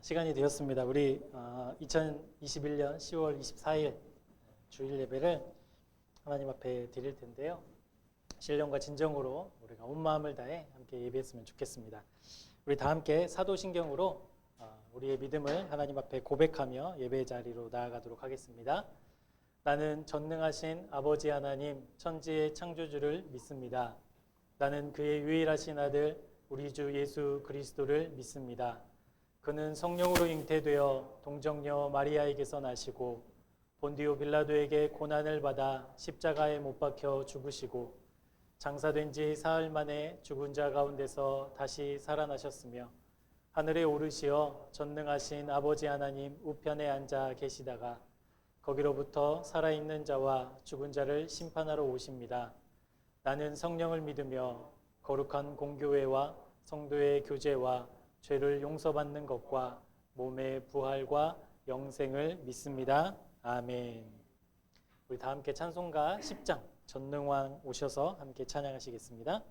시간이 되었습니다. 우리 2021년 10월 24일 주일 예배를 하나님 앞에 드릴 텐데요. 신령과 진정으로 우리가 온 마음을 다해 함께 예배했으면 좋겠습니다. 우리 다 함께 사도신경으로 우리의 믿음을 하나님 앞에 고백하며 예배 자리로 나아가도록 하겠습니다. 나는 전능하신 아버지 하나님 천지의 창조주를 믿습니다. 나는 그의 유일하신 아들 우리 주 예수 그리스도를 믿습니다. 그는 성령으로 잉태되어 동정녀 마리아에게서 나시고 본디오 빌라도에게 고난을 받아 십자가에 못 박혀 죽으시고 장사된 지 사흘 만에 죽은 자 가운데서 다시 살아나셨으며 하늘에 오르시어 전능하신 아버지 하나님 우편에 앉아 계시다가 거기로부터 살아있는 자와 죽은 자를 심판하러 오십니다. 나는 성령을 믿으며 거룩한 공교회와 성도의 교제와 죄를 용서받는 것과 몸의 부활과 영생을 믿습니다. 아멘. 우리 다 함께 찬송가 10장 전능왕 오셔서 함께 찬양하시겠습니다.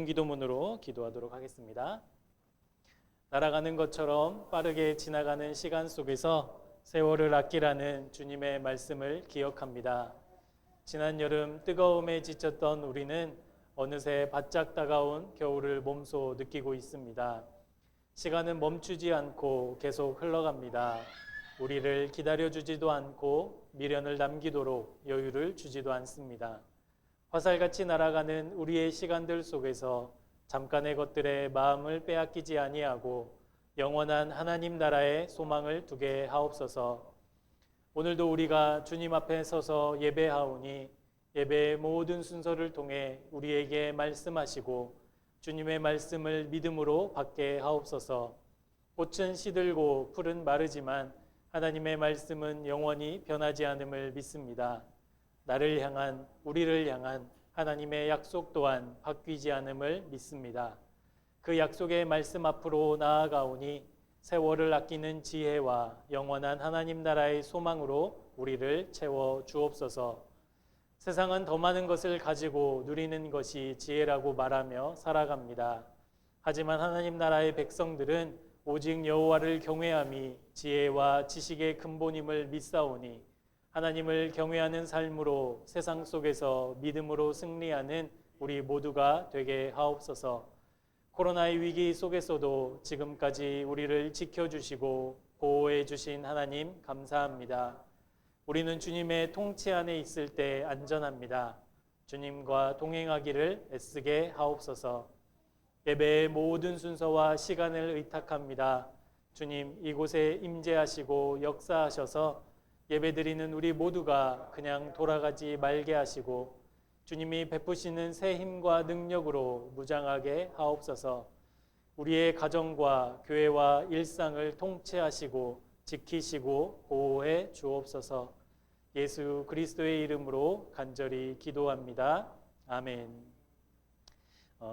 공동기도문으로 기도하도록 하겠습니다. 날아가는 것처럼 빠르게 지나가는 시간 속에서 세월을 아끼라는 주님의 말씀을 기억합니다. 지난 여름 뜨거움에 지쳤던 우리는 어느새 바짝 다가온 겨울을 몸소 느끼고 있습니다. 시간은 멈추지 않고 계속 흘러갑니다. 우리를 기다려주지도 않고 미련을 남기도록 여유를 주지도 않습니다. 화살같이 날아가는 우리의 시간들 속에서 잠깐의 것들에 마음을 빼앗기지 아니하고 영원한 하나님 나라의 소망을 두게 하옵소서. 오늘도 우리가 주님 앞에 서서 예배하오니 예배의 모든 순서를 통해 우리에게 말씀하시고 주님의 말씀을 믿음으로 받게 하옵소서. 꽃은 시들고 풀은 마르지만 하나님의 말씀은 영원히 변하지 않음을 믿습니다. 나를 향한 우리를 향한 하나님의 약속 또한 바뀌지 않음을 믿습니다. 그 약속의 말씀 앞으로 나아가오니 세월을 아끼는 지혜와 영원한 하나님 나라의 소망으로 우리를 채워 주옵소서. 세상은 더 많은 것을 가지고 누리는 것이 지혜라고 말하며 살아갑니다. 하지만 하나님 나라의 백성들은 오직 여호와를 경외함이 지혜와 지식의 근본임을 믿사오니 하나님을 경외하는 삶으로 세상 속에서 믿음으로 승리하는 우리 모두가 되게 하옵소서. 코로나의 위기 속에서도 지금까지 우리를 지켜주시고 보호해 주신 하나님 감사합니다. 우리는 주님의 통치 안에 있을 때 안전합니다. 주님과 동행하기를 애쓰게 하옵소서. 예배의 모든 순서와 시간을 의탁합니다. 주님, 이곳에 임재하시고 역사하셔서 예배드리는 우리 모두가 그냥 돌아가지 말게 하시고 주님이 베푸시는 새 힘과 능력으로 무장하게 하옵소서. 우리의 가정과 교회와 일상을 통치하시고 지키시고 보호해 주옵소서. 예수 그리스도의 이름으로 간절히 기도합니다. 아멘.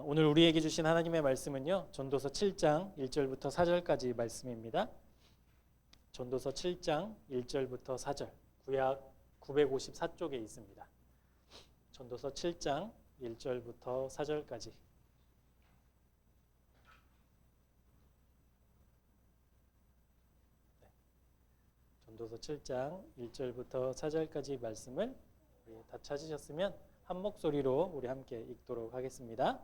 오늘 우리에게 주신 하나님의 말씀은요, 전도서 7장 1절부터 4절까지 말씀입니다. 전도서 7장 1절부터 4절, 구약 954쪽에 있습니다. 전도서 7장 1절부터 4절까지. 전도서 7장 1절부터 4절까지 말씀을 다 찾으셨으면 한 목소리로 우리 함께 읽도록 하겠습니다.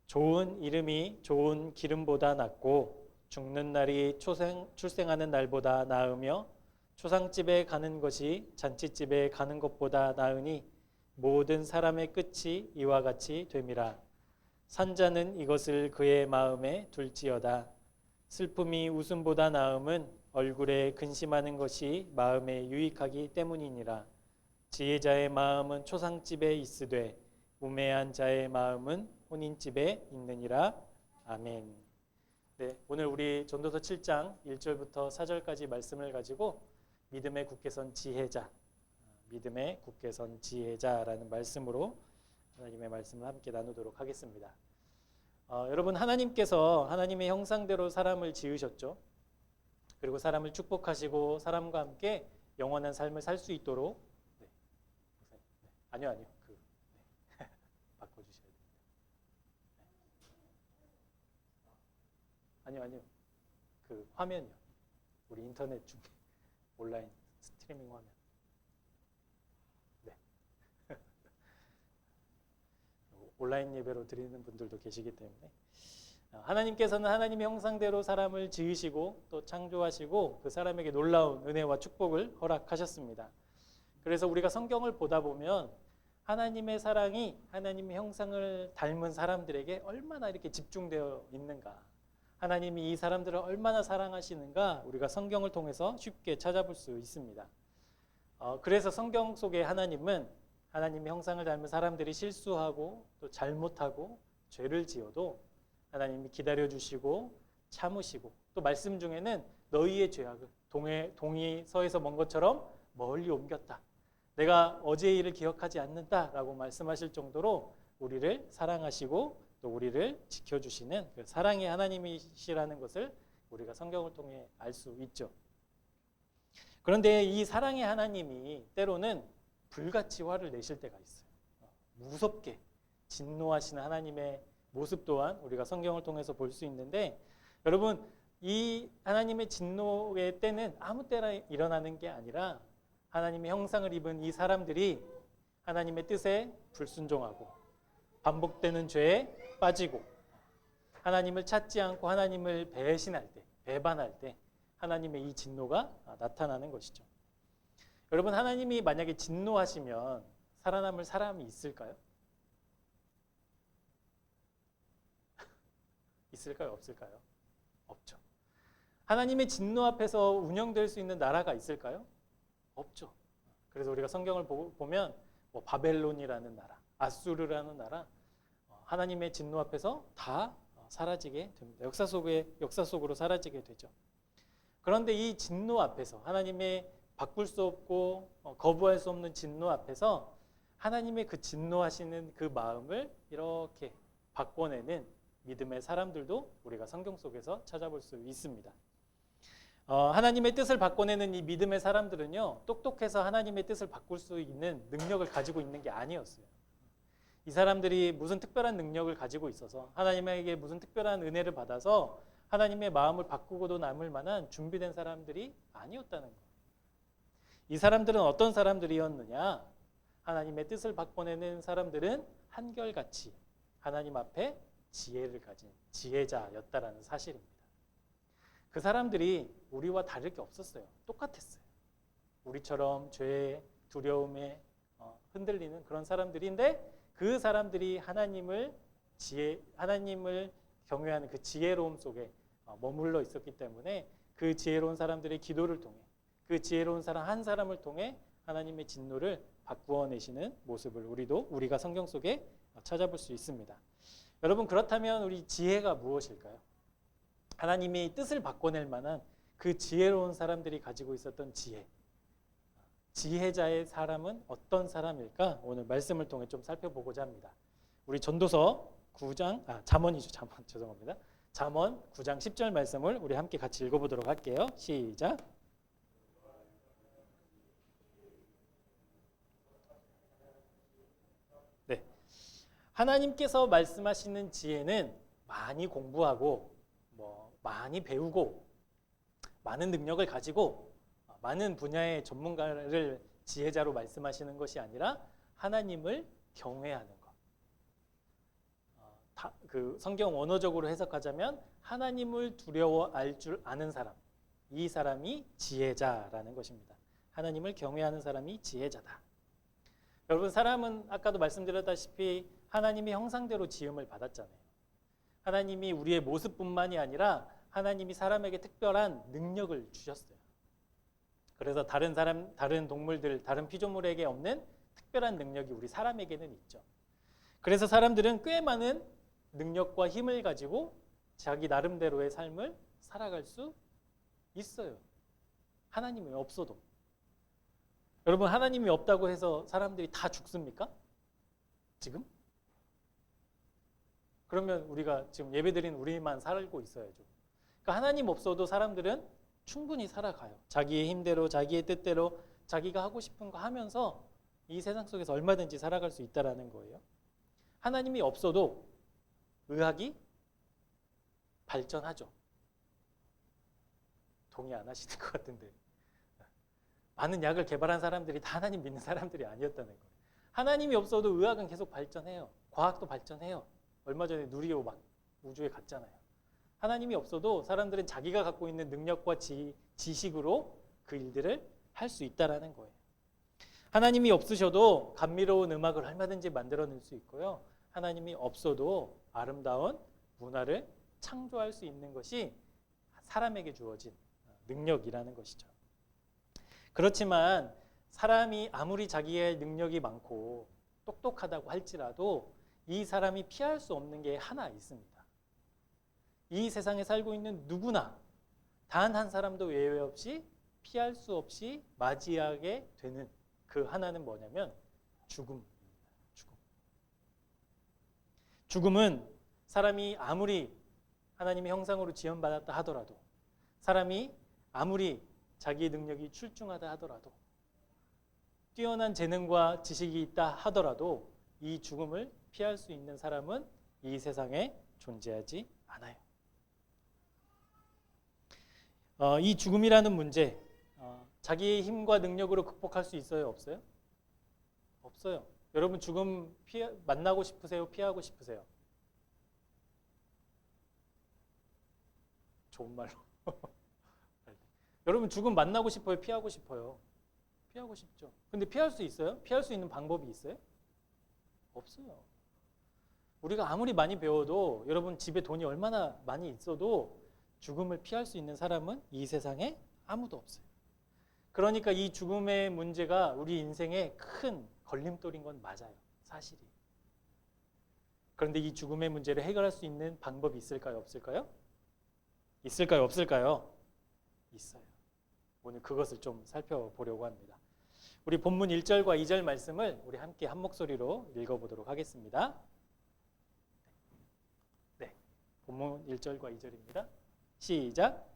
좋은 이름이 좋은 기름보다 낫고 죽는 날이 출생하는 날보다 나으며 초상집에 가는 것이 잔치집에 가는 것보다 나으니 모든 사람의 끝이 이와 같이 됨이라. 산자는 이것을 그의 마음에 둘지어다. 슬픔이 웃음보다 나음은 얼굴에 근심하는 것이 마음에 유익하기 때문이니라. 지혜자의 마음은 초상집에 있으되 우매한 자의 마음은 혼인집에 있느니라. 아멘. 네, 오늘 우리 전도서 7장 1절부터 4절까지 말씀을 가지고 믿음의 굳게 선 지혜자, 믿음의 굳게 선 지혜자라는 말씀으로 하나님의 말씀을 함께 나누도록 하겠습니다. 여러분, 하나님께서 하나님의 형상대로 사람을 지으셨죠. 그리고 사람을 축복하시고 사람과 함께 영원한 삶을 살 수 있도록 아니요 바꿔주셔야 됩니다. 아니요 그 화면이요. 우리 인터넷 중에 온라인 스트리밍 화면. 네. 온라인 예배로 드리는 분들도 계시기 때문에 하나님께서는 하나님의 형상대로 사람을 지으시고 또 창조하시고 그 사람에게 놀라운 은혜와 축복을 허락하셨습니다. 그래서 우리가 성경을 보다 보면 하나님의 사랑이 하나님의 형상을 닮은 사람들에게 얼마나 이렇게 집중되어 있는가, 하나님이 이 사람들을 얼마나 사랑하시는가 우리가 성경을 통해서 쉽게 찾아볼 수 있습니다. 그래서 성경 속의 하나님은 하나님의 형상을 닮은 사람들이 실수하고 또 잘못하고 죄를 지어도 하나님이 기다려주시고 참으시고 또 말씀 중에는 너희의 죄악을 동이 서에서 먼 것처럼 멀리 옮겼다. 내가 어제의 일을 기억하지 않는다라고 말씀하실 정도로 우리를 사랑하시고 또 우리를 지켜주시는 그 사랑의 하나님이시라는 것을 우리가 성경을 통해 알 수 있죠. 그런데 이 사랑의 하나님이 때로는 불같이 화를 내실 때가 있어요. 무섭게 진노하시는 하나님의 모습 또한 우리가 성경을 통해서 볼 수 있는데, 여러분, 이 하나님의 진노의 때는 아무 때나 일어나는 게 아니라 하나님의 형상을 입은 이 사람들이 하나님의 뜻에 불순종하고 반복되는 죄에 빠지고 하나님을 찾지 않고 하나님을 배신할 때, 배반할 때 하나님의 이 진노가 나타나는 것이죠. 여러분, 하나님이 만약에 진노하시면 살아남을 사람이 있을까요? 있을까요? 없을까요? 없죠. 하나님의 진노 앞에서 운영될 수 있는 나라가 있을까요? 없죠. 그래서 우리가 성경을 보면 바벨론이라는 나라, 아수르라는 나라, 하나님의 진노 앞에서 다 사라지게 됩니다. 역사 속으로 사라지게 되죠. 그런데 이 진노 앞에서, 하나님의 바꿀 수 없고 거부할 수 없는 진노 앞에서 하나님의 그 진노하시는 그 마음을 이렇게 바꿔내는 믿음의 사람들도 우리가 성경 속에서 찾아볼 수 있습니다. 하나님의 뜻을 바꿔내는 이 믿음의 사람들은요, 똑똑해서 하나님의 뜻을 바꿀 수 있는 능력을 가지고 있는 게 아니었어요. 이 사람들이 무슨 특별한 능력을 가지고 있어서 하나님에게 무슨 특별한 은혜를 받아서 하나님의 마음을 바꾸고도 남을 만한 준비된 사람들이 아니었다는 거예요. 이 사람들은 어떤 사람들이었느냐? 하나님의 뜻을 바꿔내는 사람들은 한결같이 하나님 앞에 지혜를 가진 지혜자였다라는 사실입니다. 그 사람들이 우리와 다를 게 없었어요. 똑같았어요. 우리처럼 죄의 두려움에 흔들리는 그런 사람들인데 그 사람들이 하나님을 경외하는 그 지혜로움 속에 머물러 있었기 때문에 그 지혜로운 사람들의 기도를 통해 그 지혜로운 사람 한 사람을 통해 하나님의 진노를 바꾸어 내시는 모습을 우리가 성경 속에 찾아볼 수 있습니다. 여러분, 그렇다면 우리 지혜가 무엇일까요? 하나님이 뜻을 바꿔낼 만한 그 지혜로운 사람들이 가지고 있었던 지혜. 지혜자의 사람은 어떤 사람일까? 오늘 말씀을 통해 좀 살펴보고자 합니다. 우리 전도서 9장, 잠언이죠. 죄송합니다. 잠언 9장 10절 말씀을 우리 함께 같이 읽어보도록 할게요. 시작. 네, 하나님께서 말씀하시는 지혜는 많이 공부하고 많이 배우고 많은 능력을 가지고 많은 분야의 전문가를 지혜자로 말씀하시는 것이 아니라 하나님을 경외하는 것. 그 성경 원어적으로 해석하자면 하나님을 두려워 알 줄 아는 사람. 이 사람이 지혜자라는 것입니다. 하나님을 경외하는 사람이 지혜자다. 여러분, 사람은 아까도 말씀드렸다시피 하나님의 형상대로 지음을 받았잖아요. 하나님이 우리의 모습뿐만이 아니라 하나님이 사람에게 특별한 능력을 주셨어요. 그래서 다른 동물들, 다른 피조물에게 없는 특별한 능력이 우리 사람에게는 있죠. 그래서 사람들은 꽤 많은 능력과 힘을 가지고 자기 나름대로의 삶을 살아갈 수 있어요. 하나님이 없어도. 여러분, 하나님이 없다고 해서 사람들이 다 죽습니까? 지금? 그러면 우리가 지금 예배드린 우리만 살고 있어야죠. 그러니까 하나님 없어도 사람들은 충분히 살아가요. 자기의 힘대로, 자기의 뜻대로 자기가 하고 싶은 거 하면서 이 세상 속에서 얼마든지 살아갈 수 있다는 거예요. 하나님이 없어도 의학이 발전하죠. 동의 안 하시는 것 같은데. 많은 약을 개발한 사람들이 다 하나님 믿는 사람들이 아니었다는 거예요. 하나님이 없어도 의학은 계속 발전해요. 과학도 발전해요. 얼마 전에 누리호 막 우주에 갔잖아요. 하나님이 없어도 사람들은 자기가 갖고 있는 능력과 지식으로 그 일들을 할 수 있다는 거예요. 하나님이 없으셔도 감미로운 음악을 얼마든지 만들어낼 수 있고요. 하나님이 없어도 아름다운 문화를 창조할 수 있는 것이 사람에게 주어진 능력이라는 것이죠. 그렇지만 사람이 아무리 자기의 능력이 많고 똑똑하다고 할지라도 이 사람이 피할 수 없는 게 하나 있습니다. 이 세상에 살고 있는 누구나 단 한 사람도 예외 없이 피할 수 없이 맞이하게 되는 그 하나는 뭐냐면 죽음입니다. 죽음은 사람이 아무리 하나님의 형상으로 지음받았다 하더라도, 사람이 아무리 자기의 능력이 출중하다 하더라도, 뛰어난 재능과 지식이 있다 하더라도 이 죽음을 피할 수 있는 사람은 이 세상에 존재하지 않아요. 이 죽음이라는 문제, 자기의 힘과 능력으로 극복할 수 있어요? 없어요? 없어요. 여러분, 죽음 만나고 싶으세요? 피하고 싶으세요? 좋은 말로. 여러분, 죽음 만나고 싶어요? 피하고 싶어요? 피하고 싶죠. 근데 피할 수 있어요? 피할 수 있는 방법이 있어요? 없어요. 우리가 아무리 많이 배워도, 여러분 집에 돈이 얼마나 많이 있어도 죽음을 피할 수 있는 사람은 이 세상에 아무도 없어요. 그러니까 이 죽음의 문제가 우리 인생의 큰 걸림돌인 건 맞아요. 사실이. 그런데 이 죽음의 문제를 해결할 수 있는 방법이 있을까요? 없을까요? 있을까요? 없을까요? 있어요. 오늘 그것을 좀 살펴보려고 합니다. 우리 본문 1절과 2절 말씀을 우리 함께 한 목소리로 읽어보도록 하겠습니다. 네, 본문 1절과 2절입니다. 시작.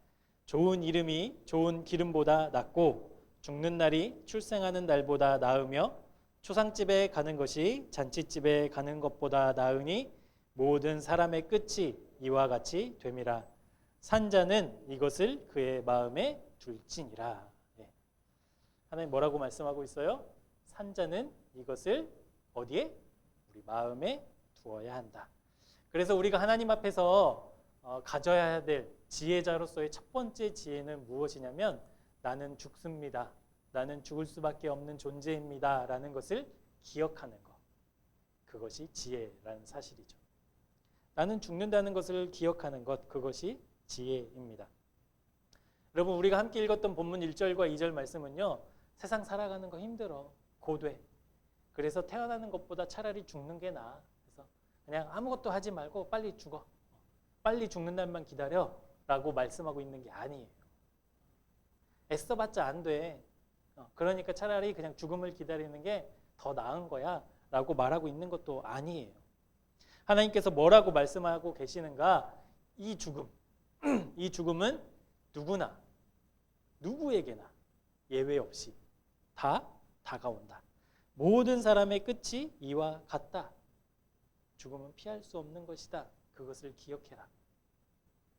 좋은 이름이 좋은 기름보다 낫고 죽는 날이 출생하는 날보다 나으며 초상집에 가는 것이 잔치집에 가는 것보다 나으니 모든 사람의 끝이 이와 같이 됨이라. 산자는 이것을 그의 마음에 둘지니라. 네. 하나님 뭐라고 말씀하고 있어요? 산자는 이것을 어디에? 우리 마음에 두어야 한다. 그래서 우리가 하나님 앞에서 가져야 될 지혜자로서의 첫 번째 지혜는 무엇이냐면 나는 죽습니다. 나는 죽을 수밖에 없는 존재입니다. 라는 것을 기억하는 것. 그것이 지혜라는 사실이죠. 나는 죽는다는 것을 기억하는 것. 그것이 지혜입니다. 여러분 우리가 함께 읽었던 본문 1절과 2절 말씀은요. 세상 살아가는 거 힘들어. 고돼. 그래서 태어나는 것보다 차라리 죽는 게 나아. 그래서 그냥 아무것도 하지 말고 빨리 죽어. 빨리 죽는 날만 기다려. 라고 말씀하고 있는 게 아니에요. 애써봤자 안 돼. 그러니까 차라리 그냥 죽음을 기다리는 게 더 나은 거야. 라고 말하고 있는 것도 아니에요. 하나님께서 뭐라고 말씀하고 계시는가? 이 죽음. 이 죽음은 누구나, 누구에게나 예외 없이 다 다가온다. 모든 사람의 끝이 이와 같다. 죽음은 피할 수 없는 것이다. 그것을 기억해라.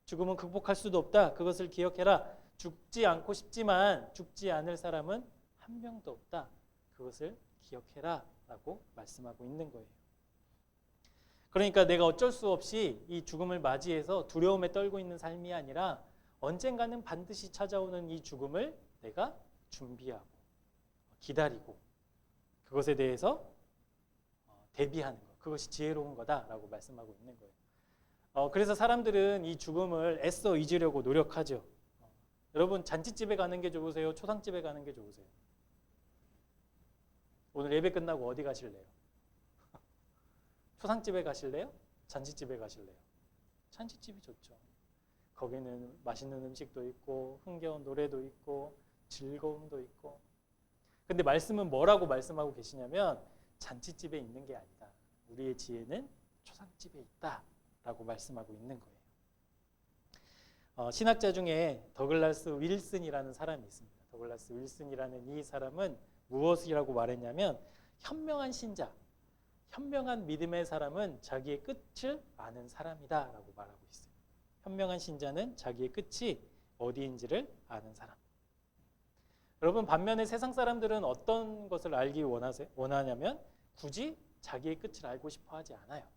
죽음은 극복할 수도 없다. 그것을 기억해라. 죽지 않고 싶지만 죽지 않을 사람은 한 명도 없다. 그것을 기억해라. 라고 말씀하고 있는 거예요. 그러니까 내가 어쩔 수 없이 이 죽음을 맞이해서 두려움에 떨고 있는 삶이 아니라 언젠가는 반드시 찾아오는 이 죽음을 내가 준비하고 기다리고 그것에 대해서 대비하는 것. 그것이 지혜로운 거다라고 말씀하고 있는 거예요. 그래서 사람들은 이 죽음을 애써 잊으려고 노력하죠. 여러분 잔치집에 가는 게 좋으세요? 초상집에 가는 게 좋으세요? 오늘 예배 끝나고 어디 가실래요? 초상집에 가실래요? 잔치집에 가실래요? 잔치집이 좋죠. 거기는 맛있는 음식도 있고 흥겨운 노래도 있고 즐거움도 있고. 근데 말씀은 뭐라고 말씀하고 계시냐면 잔치집에 있는 게 아니다. 우리의 지혜는 초상집에 있다 라고 말씀하고 있는 거예요. 신학자 중에 더글라스 윌슨이라는 사람이 있습니다. 더글라스 윌슨이라는 이 사람은 무엇이라고 말했냐면 현명한 신자, 현명한 믿음의 사람은 자기의 끝을 아는 사람이다 라고 말하고 있어요. 현명한 신자는 자기의 끝이 어디인지를 아는 사람. 여러분 반면에 세상 사람들은 어떤 것을 알기 원하냐면 굳이 자기의 끝을 알고 싶어 하지 않아요.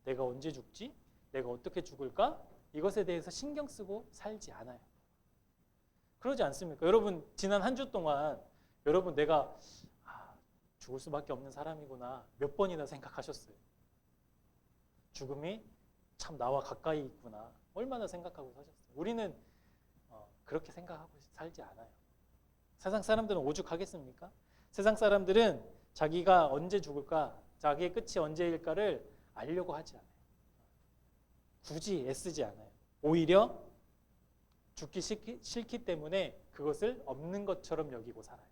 내가 언제 죽지? 내가 어떻게 죽을까? 이것에 대해서 신경 쓰고 살지 않아요. 그러지 않습니까? 여러분 지난 한 주 동안 여러분 내가 죽을 수밖에 없는 사람이구나 몇 번이나 생각하셨어요? 죽음이 참 나와 가까이 있구나 얼마나 생각하고 사셨어요? 우리는 그렇게 생각하고 살지 않아요. 세상 사람들은 오죽하겠습니까? 세상 사람들은 자기가 언제 죽을까, 자기의 끝이 언제일까를 알려고 하지 않아요. 굳이 애쓰지 않아요. 오히려 죽기 싫기 때문에 그것을 없는 것처럼 여기고 살아요.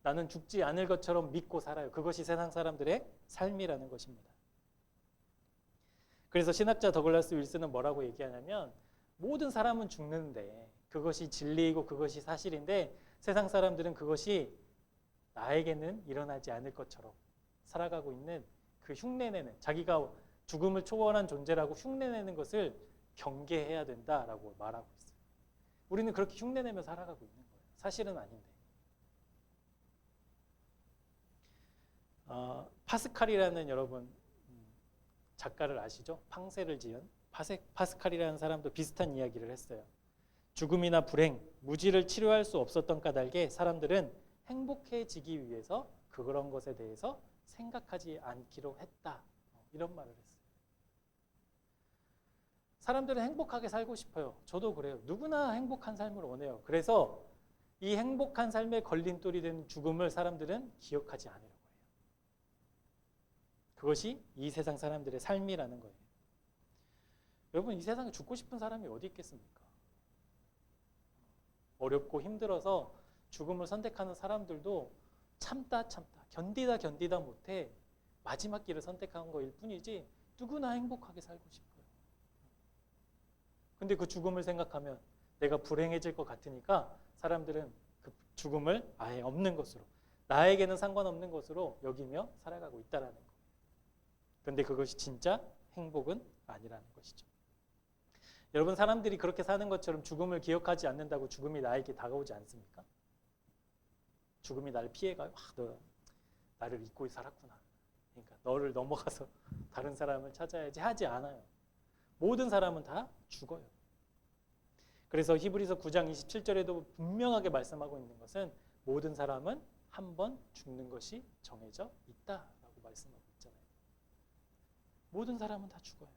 나는 죽지 않을 것처럼 믿고 살아요. 그것이 세상 사람들의 삶이라는 것입니다. 그래서 신학자 더글라스 윌슨은 뭐라고 얘기하냐면 모든 사람은 죽는데 그것이 진리이고 그것이 사실인데 세상 사람들은 그것이 나에게는 일어나지 않을 것처럼 살아가고 있는 그 흉내내는 자기가 죽음을 초월한 존재라고 흉내내는 것을 경계해야 된다라고 말하고 있어요. 우리는 그렇게 흉내내며 살아가고 있는 거예요. 사실은 아닌데. 파스칼이라는 여러분 작가를 아시죠? 팡세를 지은 파스칼이라는 사람도 비슷한 이야기를 했어요. 죽음이나 불행, 무지를 치료할 수 없었던 까닭에 사람들은 행복해지기 위해서 그런 것에 대해서 생각하지 않기로 했다. 이런 말을 했어요. 사람들은 행복하게 살고 싶어요. 저도 그래요. 누구나 행복한 삶을 원해요. 그래서 이 행복한 삶의 걸림돌이 된 죽음을 사람들은 기억하지 않으려고 해요. 그것이 이 세상 사람들의 삶이라는 거예요. 여러분 이 세상에 죽고 싶은 사람이 어디 있겠습니까? 어렵고 힘들어서 죽음을 선택하는 사람들도 참다 견디다 못해 마지막 길을 선택한 거일 뿐이지 누구나 행복하게 살고 싶어요. 근데 그 죽음을 생각하면 내가 불행해질 것 같으니까 사람들은 그 죽음을 아예 없는 것으로 나에게는 상관없는 것으로 여기며 살아가고 있다는 거. 근데 그것이 진짜 행복은 아니라는 것이죠. 여러분 사람들이 그렇게 사는 것처럼 죽음을 기억하지 않는다고 죽음이 나에게 다가오지 않습니까? 죽음이 나를 피해가요. 너 나를 잊고 살았구나. 그러니까 너를 넘어가서 다른 사람을 찾아야지 하지 않아요. 모든 사람은 다 죽어요. 그래서 히브리서 9장 27절에도 분명하게 말씀하고 있는 것은 모든 사람은 한 번 죽는 것이 정해져 있다라고 말씀하고 있잖아요. 모든 사람은 다 죽어요.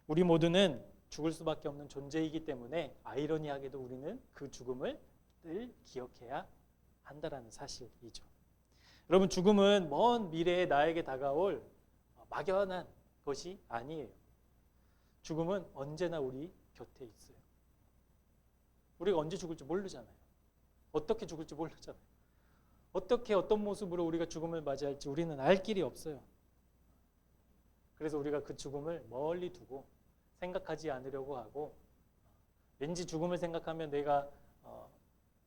우리 모두는 죽을 수밖에 없는 존재이기 때문에 아이러니하게도 우리는 그 죽음을 늘 기억해야 한다라는 사실이죠. 여러분, 죽음은 먼 미래에 나에게 다가올 막연한 것이 아니에요. 죽음은 언제나 우리 곁에 있어요. 우리가 언제 죽을지 모르잖아요. 어떻게 죽을지 모르잖아요. 어떻게 어떤 모습으로 우리가 죽음을 맞이할지 우리는 알 길이 없어요. 그래서 우리가 그 죽음을 멀리 두고 생각하지 않으려고 하고, 왠지 죽음을 생각하면 내가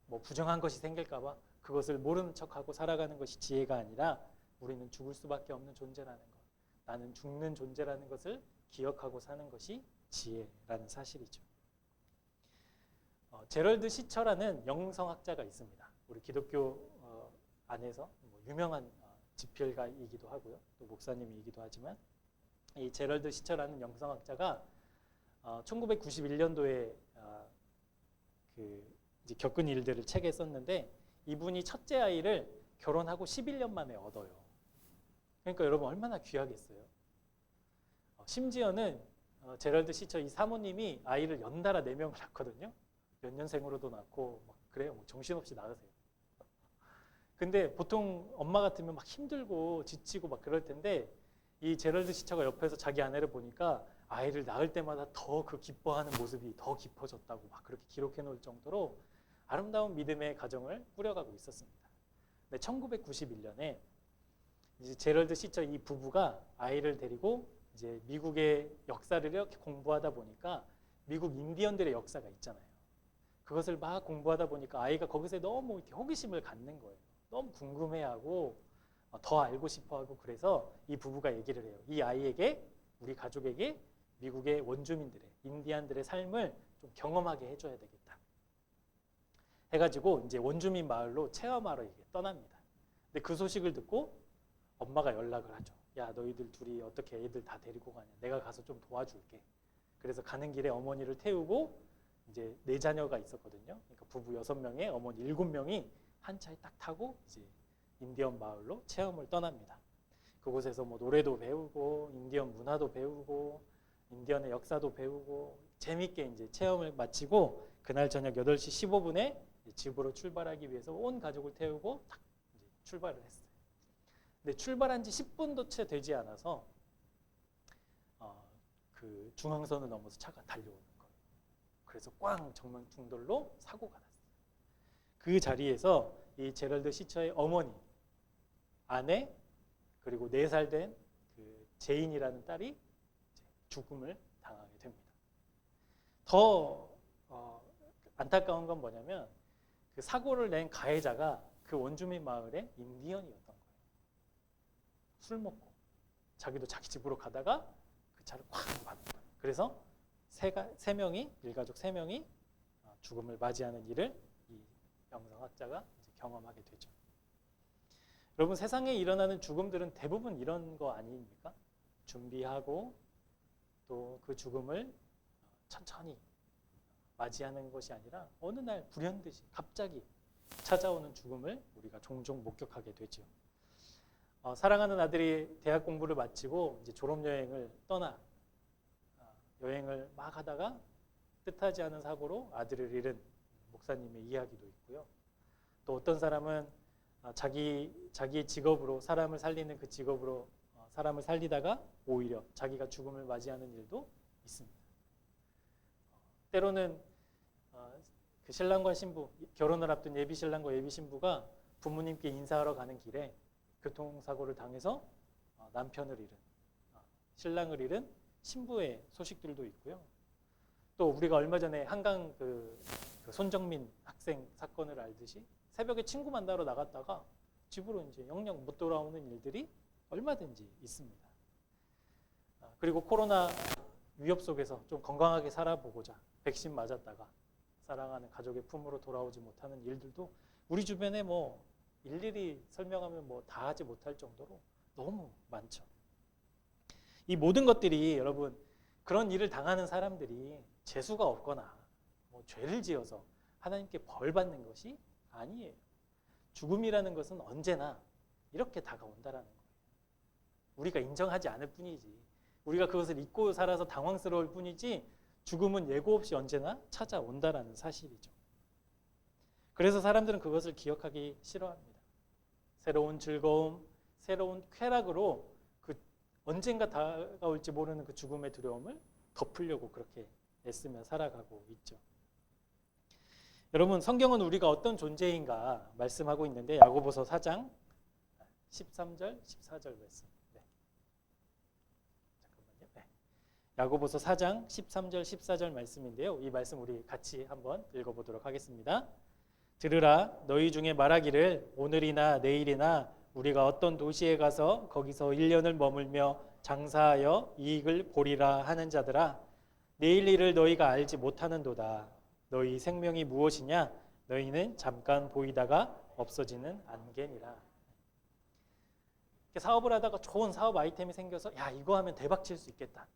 뭐 부정한 것이 생길까 봐 그것을 모르는 척하고 살아가는 것이 지혜가 아니라 우리는 죽을 수밖에 없는 존재라는 것, 나는 죽는 존재라는 것을 기억하고 사는 것이 지혜라는 사실이죠. 제럴드 시처라는 영성학자가 있습니다. 우리 기독교 안에서 유명한 지필가이기도 하고요, 또 목사님이기도 하지만, 이 제럴드 시처라는 영성학자가 1991년도에 이제 겪은 일들을 책에 썼는데, 이분이 첫째 아이를 결혼하고 11년 만에 얻어요. 그러니까 여러분, 얼마나 귀하겠어요. 심지어는 제럴드 시처 이 사모님이 아이를 연달아 4명을 낳거든요. 몇 년생으로도 낳고 막 그래요. 뭐 정신없이 낳으세요. 근데 보통 엄마 같으면 막 힘들고 지치고 막 그럴 텐데, 이 제럴드 시처가 옆에서 자기 아내를 보니까 아이를 낳을 때마다 더 그 기뻐하는 모습이 더 깊어졌다고 막 그렇게 기록해 놓을 정도로 아름다운 믿음의 가정을 꾸려가고 있었습니다. 근데 1991년에 이제 제럴드 시처 이 부부가 아이를 데리고 이제 미국의 역사를 이렇게 공부하다 보니까 미국 인디언들의 역사가 있잖아요. 그것을 막 공부하다 보니까 아이가 거기서 너무 이렇게 호기심을 갖는 거예요. 너무 궁금해하고 더 알고 싶어하고, 그래서 이 부부가 얘기를 해요. 이 아이에게, 우리 가족에게 미국의 원주민들의, 인디안들의 삶을 좀 경험하게 해줘야 되겠다 해가지고 이제 원주민 마을로 체험하러 떠납니다. 근데 그 소식을 듣고 엄마가 연락을 하죠. 야, 너희들 둘이 어떻게 애들 다 데리고 가냐? 내가 가서 좀 도와줄게. 그래서 가는 길에 어머니를 태우고, 이제 4자녀가 있었거든요. 그러니까 부부 6명에 어머니 7명이 한 차에 딱 타고 이제 인디언 마을로 체험을 떠납니다. 그곳에서 뭐 노래도 배우고 인디언 문화도 배우고 인디언의 역사도 배우고 재밌게 이제 체험을 마치고, 그날 저녁 8시 15분에 집으로 출발하기 위해서 온 가족을 태우고 딱 이제 출발을 했어요. 근데 출발한 지 10분도 채 되지 않아서 그 중앙선을 넘어서 차가 달려오는 거예요. 그래서 꽝 정면 충돌로 사고가 났어요. 그 자리에서 이 제럴드 시처의 어머니, 아내, 그리고 4살 된 그 제인이라는 딸이 죽음을 당하게 됩니다. 더 안타까운 건 뭐냐면, 그 사고를 낸 가해자가 그 원주민 마을의 인디언이었던 거예요. 술 먹고 자기도 자기 집으로 가다가 그 차를 콱 받는 거예요. 그래서 3명이, 일가족 3명이 죽음을 맞이하는 일을 이 영성학자가 이제 경험하게 되죠. 여러분, 세상에 일어나는 죽음들은 대부분 이런 거 아닙니까? 준비하고 또 그 죽음을 천천히 맞이하는 것이 아니라 어느 날 불현듯이 갑자기 찾아오는 죽음을 우리가 종종 목격하게 되죠. 사랑하는 아들이 대학 공부를 마치고 이제 졸업여행을 떠나 여행을 막 하다가 뜻하지 않은 사고로 아들을 잃은 목사님의 이야기도 있고요. 또 어떤 사람은 자기의 직업으로, 사람을 살리는 그 직업으로 사람을 살리다가 오히려 자기가 죽음을 맞이하는 일도 있습니다. 때로는 그 신랑과 신부, 결혼을 앞둔 예비 신랑과 예비 신부가 부모님께 인사하러 가는 길에 교통사고를 당해서 남편을 잃은, 신랑을 잃은 신부의 소식들도 있고요. 또 우리가 얼마 전에 한강 그 손정민 학생 사건을 알듯이 새벽에 친구 만나러 나갔다가 집으로 이제 영영 못 돌아오는 일들이 얼마든지 있습니다. 그리고 코로나 위협 속에서 좀 건강하게 살아보고자 백신 맞았다가 사랑하는 가족의 품으로 돌아오지 못하는 일들도 우리 주변에 뭐 일일이 설명하면 뭐 다 하지 못할 정도로 너무 많죠. 이 모든 것들이 여러분 그런 일을 당하는 사람들이 재수가 없거나 뭐 죄를 지어서 하나님께 벌 받는 것이 아니에요. 죽음이라는 것은 언제나 이렇게 다가온다라는 거예요. 우리가 인정하지 않을 뿐이지, 우리가 그것을 잊고 살아서 당황스러울 뿐이지, 죽음은 예고 없이 언제나 찾아온다라는 사실이죠. 그래서 사람들은 그것을 기억하기 싫어합니다. 새로운 즐거움, 새로운 쾌락으로 그 언젠가 다가올지 모르는 그 죽음의 두려움을 덮으려고 그렇게 애쓰며 살아가고 있죠. 여러분, 성경은 우리가 어떤 존재인가 말씀하고 있는데, 야고보서 4장 13절, 14절 말씀. 잠깐만요. 야고보서 4장 13절, 14절 말씀인데요. 이 말씀 우리 같이 한번 읽어보도록 하겠습니다. 들으라, 너희 중에 말하기를 오늘이나 내일이나 우리가 어떤 도시에 가서 거기서 1년을 머물며 장사하여 이익을 보리라 하는 자들아, 내일 일을 너희가 알지 못하는도다. 너희 생명이 무엇이냐? 너희는 잠깐 보이다가 없어지는 안개니라. 사업을 하다가 좋은 사업 아이템이 생겨서 야, 이거 하면 대박 칠 수 있겠다.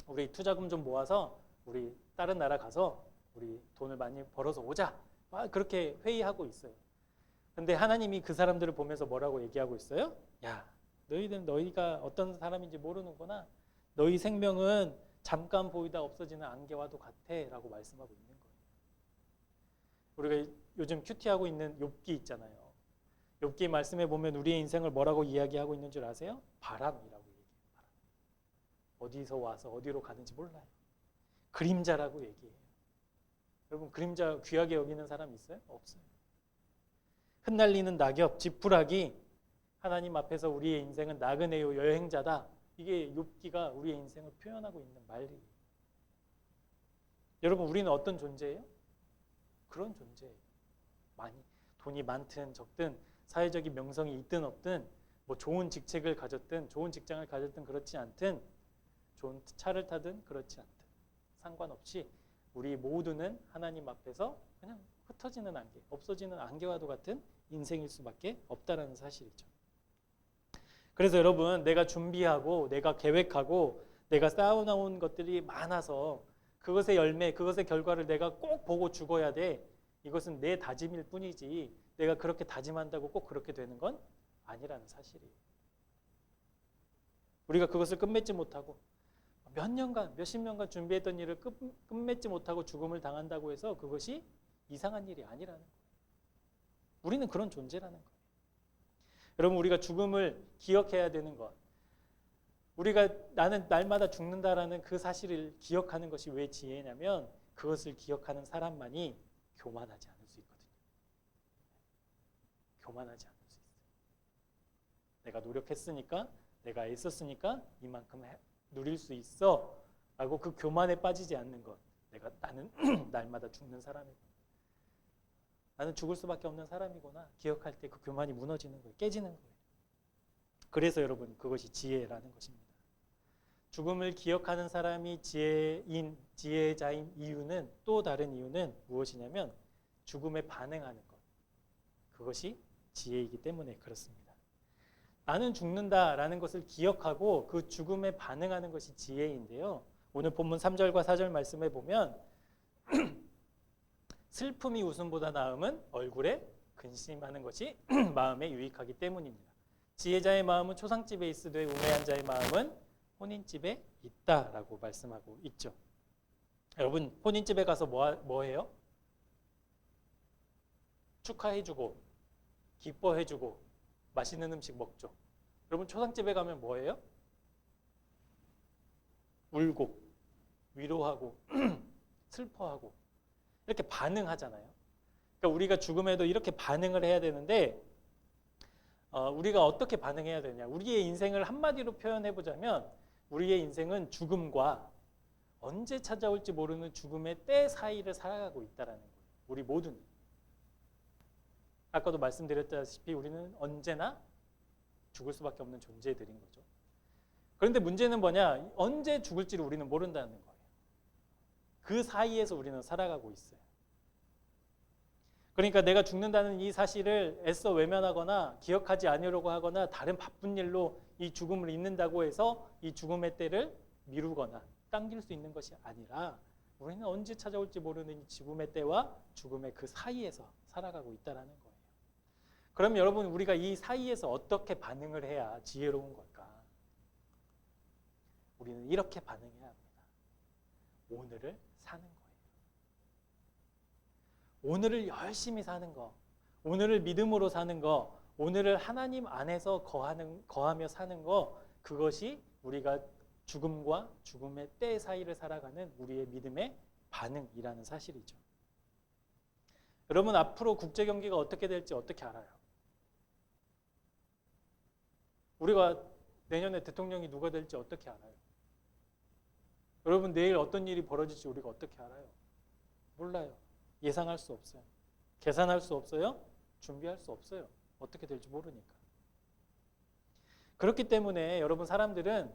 우리 투자금 좀 모아서 우리 다른 나라 가서 우리 돈을 많이 벌어서 오자. 그렇게 회의하고 있어요. 근데 하나님이 그 사람들을 보면서 뭐라고 얘기하고 있어요? 야, 너희들은 너희가 어떤 사람인지 모르는구나. 너희 생명은 잠깐 보이다 없어지는 안개와도 같아 라고 말씀하고 있는 거예요. 우리가 요즘 큐티하고 있는 욥기 있잖아요. 욥기 말씀에 보면 우리의 인생을 뭐라고 이야기하고 있는 줄 아세요? 바람이라고 얘기해요. 바람. 어디서 와서 어디로 가는지 몰라요. 그림자라고 얘기해요. 여러분, 그림자 귀하게 여기는 사람 있어요? 없어요. 흩날리는 낙엽, 지푸라기, 하나님 앞에서 우리의 인생은 나그네요, 여행자다. 이게 욥기가 우리의 인생을 표현하고 있는 말이에요. 여러분, 우리는 어떤 존재예요? 그런 존재예요. 돈이 많든 적든, 사회적인 명성이 있든 없든, 뭐 좋은 직책을 가졌든 좋은 직장을 가졌든 그렇지 않든, 좋은 차를 타든 그렇지 않든 상관없이 우리 모두는 하나님 앞에서 그냥 흩어지는 안개, 없어지는 안개와도 같은 인생일 수밖에 없다는 사실이죠. 그래서 여러분, 내가 준비하고 내가 계획하고 내가 쌓아놓은 것들이 많아서 그것의 열매, 그것의 결과를 내가 꼭 보고 죽어야 돼. 이것은 내 다짐일 뿐이지 내가 그렇게 다짐한다고 꼭 그렇게 되는 건 아니라는 사실이에요. 우리가 그것을 끝맺지 못하고 몇 년간, 몇십 년간 준비했던 일을 끝맺지 못하고 죽음을 당한다고 해서 그것이 이상한 일이 아니라는 거예요. 우리는 그런 존재라는 거예요. 여러분, 우리가 죽음을 기억해야 되는 것, 우리가 나는 날마다 죽는다라는 그 사실을 기억하는 것이 왜 지혜냐면, 그것을 기억하는 사람만이 교만하지 않을 수 있거든요. 교만하지 않을 수 있어요. 내가 노력했으니까, 내가 애썼으니까 이만큼 누릴 수 있어 라고 그 교만에 빠지지 않는 것. 나는 날마다 죽는 사람이구나, 나는 죽을 수밖에 없는 사람이구나 기억할 때 그 교만이 무너지는 거예요. 깨지는 거예요. 그래서 여러분, 그것이 지혜라는 것입니다. 죽음을 기억하는 사람이 지혜자인 이유는, 또 다른 이유는 무엇이냐면 죽음에 반응하는 것, 그것이 지혜이기 때문에 그렇습니다. 나는 죽는다라는 것을 기억하고 그 죽음에 반응하는 것이 지혜인데요. 오늘 본문 3절과 4절 말씀에 보면 슬픔이 웃음보다 나음은 얼굴에 근심하는 것이 마음에 유익하기 때문입니다. 지혜자의 마음은 초상집에 있으되 우매한 자의 마음은 혼인집에 있다라고 말씀하고 있죠. 여러분, 혼인집에 가서 뭐 해요? 축하해주고 기뻐해주고 맛있는 음식 먹죠. 여러분, 초상집에 가면 뭐 해요? 울고 위로하고 슬퍼하고 이렇게 반응하잖아요. 그러니까 우리가 죽음에도 이렇게 반응을 해야 되는데, 우리가 어떻게 반응해야 되냐? 우리의 인생을 한마디로 표현해보자면, 우리의 인생은 죽음과 언제 찾아올지 모르는 죽음의 때 사이를 살아가고 있다는 거예요. 우리 모두는. 아까도 말씀드렸다시피 우리는 언제나 죽을 수밖에 없는 존재들인 거죠. 그런데 문제는 뭐냐? 언제 죽을지를 우리는 모른다는 거예요. 그 사이에서 우리는 살아가고 있어요. 그러니까 내가 죽는다는 이 사실을 애써 외면하거나 기억하지 않으려고 하거나 다른 바쁜 일로 이 죽음을 잊는다고 해서 이 죽음의 때를 미루거나 당길 수 있는 것이 아니라 우리는 언제 찾아올지 모르는 이 죽음의 때와 죽음의 그 사이에서 살아가고 있다는 거예요. 그럼 여러분, 우리가 이 사이에서 어떻게 반응을 해야 지혜로운 걸까? 우리는 이렇게 반응해야 합니다. 오늘을 사는 거예요. 오늘을 열심히 사는 거, 오늘을 믿음으로 사는 거, 오늘을 하나님 안에서 거하며 사는 거, 그것이 우리가 죽음과 죽음의 때 사이를 살아가는 우리의 믿음의 반응이라는 사실이죠. 여러분, 앞으로 국제 경기가 어떻게 될지 어떻게 알아요? 우리가 내년에 대통령이 누가 될지 어떻게 알아요? 여러분, 내일 어떤 일이 벌어질지 우리가 어떻게 알아요? 몰라요. 예상할 수 없어요. 계산할 수 없어요. 준비할 수 없어요. 어떻게 될지 모르니까. 그렇기 때문에 여러분, 사람들은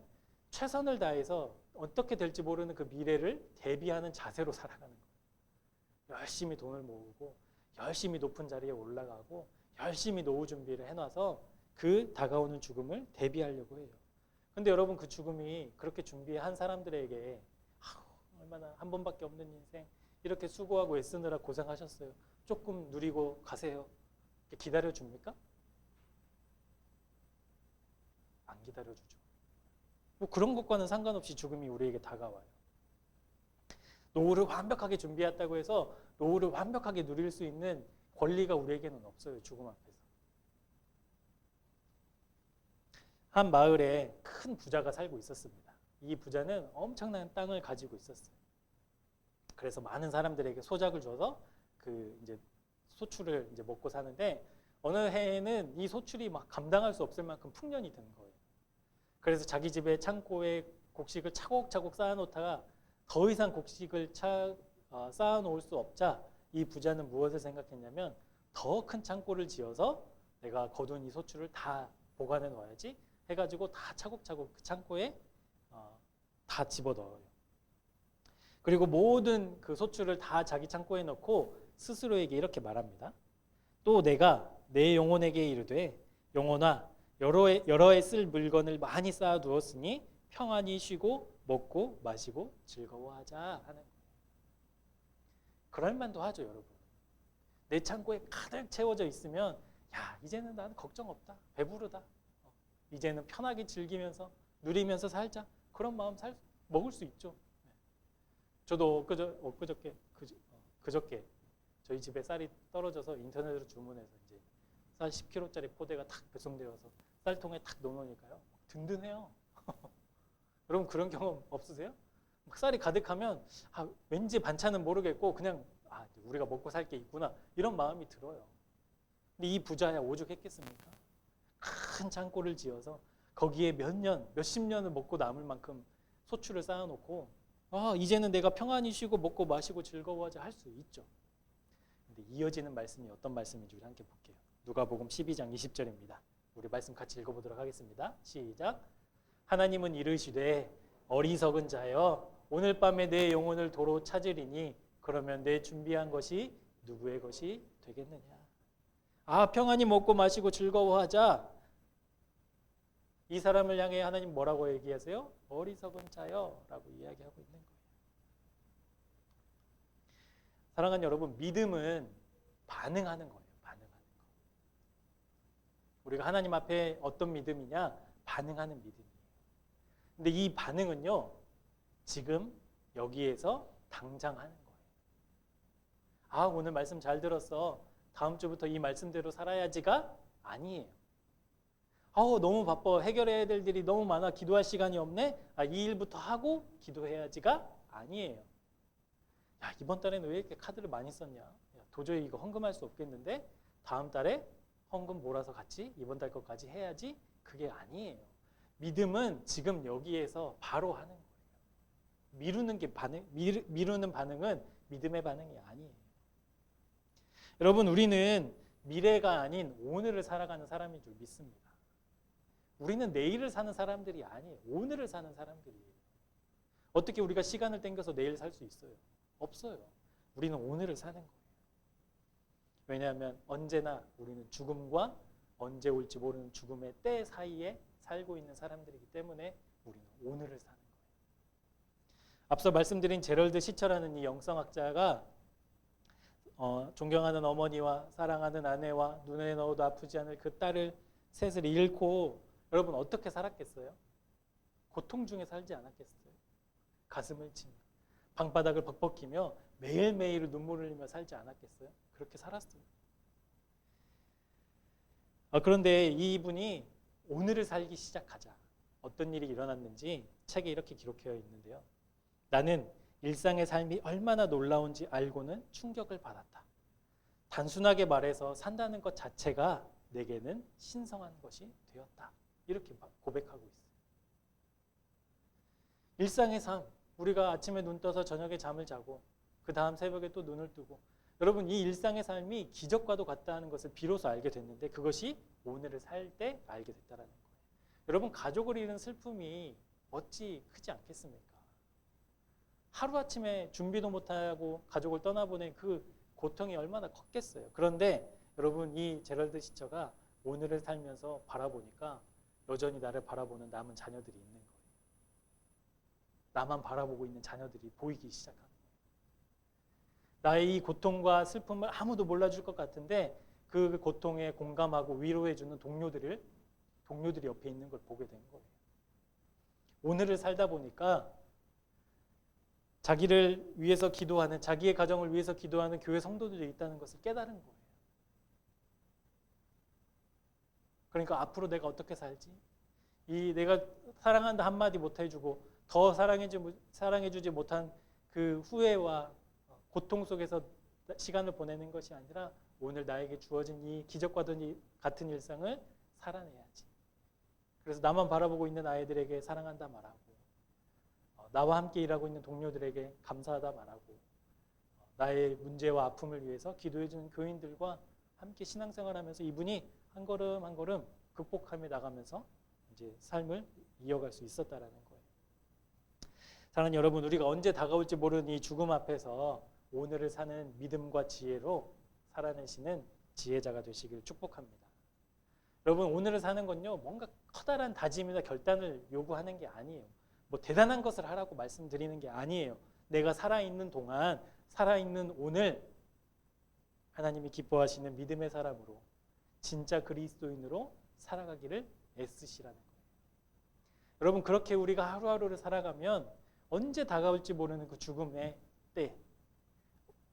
최선을 다해서 어떻게 될지 모르는 그 미래를 대비하는 자세로 살아가는 거예요. 열심히 돈을 모으고 열심히 높은 자리에 올라가고 열심히 노후 준비를 해놔서 그 다가오는 죽음을 대비하려고 해요. 근데 여러분, 그 죽음이 그렇게 준비한 사람들에게 얼마나 한 번밖에 없는 인생, 이렇게 수고하고 애쓰느라 고생하셨어요, 조금 누리고 가세요, 이렇게 기다려줍니까? 안 기다려주죠. 뭐 그런 것과는 상관없이 죽음이 우리에게 다가와요. 노후를 완벽하게 준비했다고 해서 노후를 완벽하게 누릴 수 있는 권리가 우리에게는 없어요. 죽음 앞에서. 한 마을에 큰 부자가 살고 있었습니다. 이 부자는 엄청난 땅을 가지고 있었어요. 그래서 많은 사람들에게 소작을 줘서 그 이제 소출을 이제 먹고 사는데, 어느 해에는 이 소출이 막 감당할 수 없을 만큼 풍년이 든 거예요. 그래서 자기 집에 창고에 곡식을 차곡차곡 쌓아놓다가 더 이상 곡식을 쌓아놓을 수 없자 이 부자는 무엇을 생각했냐면, 더 큰 창고를 지어서 내가 거둔 이 소출을 다 보관해 놔야지 해가지고 다 차곡차곡 그 창고에 다 집어넣어요. 그리고 모든 그 소출을 다 자기 창고에 넣고 스스로에게 이렇게 말합니다. 또 내가 내 영혼에게 이르되, 영혼아, 여러 해 쓸 물건을 많이 쌓아두었으니 평안히 쉬고 먹고 마시고 즐거워하자 하는 거예요. 그럴만도 하죠, 여러분. 내 창고에 가득 채워져 있으면, 야, 이제는 나는 걱정 없다, 배부르다, 이제는 편하게 즐기면서 누리면서 살자, 그런 마음 먹을 수 있죠. 저도 그저께 저희 집에 쌀이 떨어져서 인터넷으로 주문해서 이제 쌀 10kg짜리 포대가 탁 배송되어서 쌀통에 탁 넣어놓으니까요, 든든해요. 여러분, 그런 경험 없으세요? 쌀이 가득하면 왠지 반찬은 모르겠고 그냥 우리가 먹고 살 게 있구나, 이런 마음이 들어요. 근데 이 부자야 오죽했겠습니까? 큰 창고를 지어서 거기에 몇십 년을 먹고 남을 만큼 소출을 쌓아놓고, 이제는 내가 평안히 쉬고 먹고 마시고 즐거워하자 할 수 있죠. 근데 이어지는 말씀이 어떤 말씀인지 우리 함께 볼게요. 누가복음 12장 20절입니다. 우리 말씀 같이 읽어보도록 하겠습니다. 시작. 하나님은 이르시되, 어리석은 자여, 오늘 밤에 내 영혼을 도로 찾으리니 그러면 내 준비한 것이 누구의 것이 되겠느냐. 평안히 먹고 마시고 즐거워하자. 이 사람을 향해 하나님 뭐라고 얘기하세요? 어리석은 자여 라고 이야기하고 있는 거예요. 사랑하는 여러분, 믿음은 반응하는 거예요. 반응하는 거. 우리가 하나님 앞에 어떤 믿음이냐? 반응하는 믿음이에요. 근데 이 반응은요, 지금 여기에서 당장 하는 거예요. 오늘 말씀 잘 들었어, 다음 주부터 이 말씀대로 살아야지가 아니에요. 너무 바빠, 해결해야 될 일이 너무 많아, 기도할 시간이 없네, 이 일부터 하고 기도해야지가 아니에요. 이번 달에는 왜 이렇게 카드를 많이 썼냐, 도저히 이거 헌금할 수 없겠는데 다음 달에 헌금 몰아서 같이 이번 달 것까지 해야지, 그게 아니에요. 믿음은 지금 여기에서 바로 하는 거예요. 미루는 반응은 믿음의 반응이 아니에요. 여러분, 우리는 미래가 아닌 오늘을 살아가는 사람인 줄 믿습니다. 우리는 내일을 사는 사람들이 아니에요. 오늘을 사는 사람들이에요. 어떻게 우리가 시간을 땡겨서 내일 살 수 있어요? 없어요. 우리는 오늘을 사는 거예요. 왜냐하면 언제나 우리는 죽음과 언제 올지 모르는 죽음의 때 사이에 살고 있는 사람들이기 때문에 우리는 오늘을 사는 거예요. 앞서 말씀드린 제럴드 시처라는 이 영성학자가 존경하는 어머니와 사랑하는 아내와 눈에 넣어도 아프지 않을 그 딸을 셋을 잃고 여러분 어떻게 살았겠어요? 고통 중에 살지 않았겠어요? 가슴을 치며 방바닥을 벅벅이며 매일매일 눈물을 흘리며 살지 않았겠어요? 그렇게 살았어요. 그런데 이분이 오늘을 살기 시작하자 어떤 일이 일어났는지 책에 이렇게 기록되어 있는데요. 나는 일상의 삶이 얼마나 놀라운지 알고는 충격을 받았다. 단순하게 말해서 산다는 것 자체가 내게는 신성한 것이 되었다. 이렇게 고백하고 있어요. 일상의 삶, 우리가 아침에 눈 떠서 저녁에 잠을 자고 그 다음 새벽에 또 눈을 뜨고 여러분 이 일상의 삶이 기적과도 같다는 것을 비로소 알게 됐는데 그것이 오늘을 살 때 알게 됐다는 거예요. 여러분 가족을 잃은 슬픔이 어찌 크지 않겠습니까? 하루아침에 준비도 못하고 가족을 떠나보낸 그 고통이 얼마나 컸겠어요. 그런데 여러분 이 제럴드 시처가 오늘을 살면서 바라보니까 여전히 나를 바라보는 남은 자녀들이 있는 거예요. 나만 바라보고 있는 자녀들이 보이기 시작하는 거예요. 나의 이 고통과 슬픔을 아무도 몰라줄 것 같은데 그 고통에 공감하고 위로해주는 동료들이 옆에 있는 걸 보게 된 거예요. 오늘을 살다 보니까 자기를 위해서 기도하는, 자기의 가정을 위해서 기도하는 교회 성도들이 있다는 것을 깨달은 거예요. 그러니까 앞으로 내가 어떻게 살지? 이 내가 사랑한다 한마디 못 해주고 더 사랑해주지 못한 그 후회와 고통 속에서 시간을 보내는 것이 아니라 오늘 나에게 주어진 이 기적과 같은 일상을 살아내야지. 그래서 나만 바라보고 있는 아이들에게 사랑한다 말하고 나와 함께 일하고 있는 동료들에게 감사하다 말하고 나의 문제와 아픔을 위해서 기도해주는 교인들과 함께 신앙생활하면서 이분이 한 걸음 한 걸음 극복하며 나가면서 이제 삶을 이어갈 수 있었다라는 거예요. 사랑하는 여러분, 우리가 언제 다가올지 모르는 이 죽음 앞에서 오늘을 사는 믿음과 지혜로 살아내시는 지혜자가 되시길 축복합니다. 여러분 오늘을 사는 건요 뭔가 커다란 다짐이나 결단을 요구하는 게 아니에요. 뭐 대단한 것을 하라고 말씀드리는 게 아니에요. 내가 살아있는 동안 살아있는 오늘 하나님이 기뻐하시는 믿음의 사람으로 진짜 그리스도인으로 살아가기를 애쓰시라는 거예요. 여러분 그렇게 우리가 하루하루를 살아가면 언제 다가올지 모르는 그 죽음의 때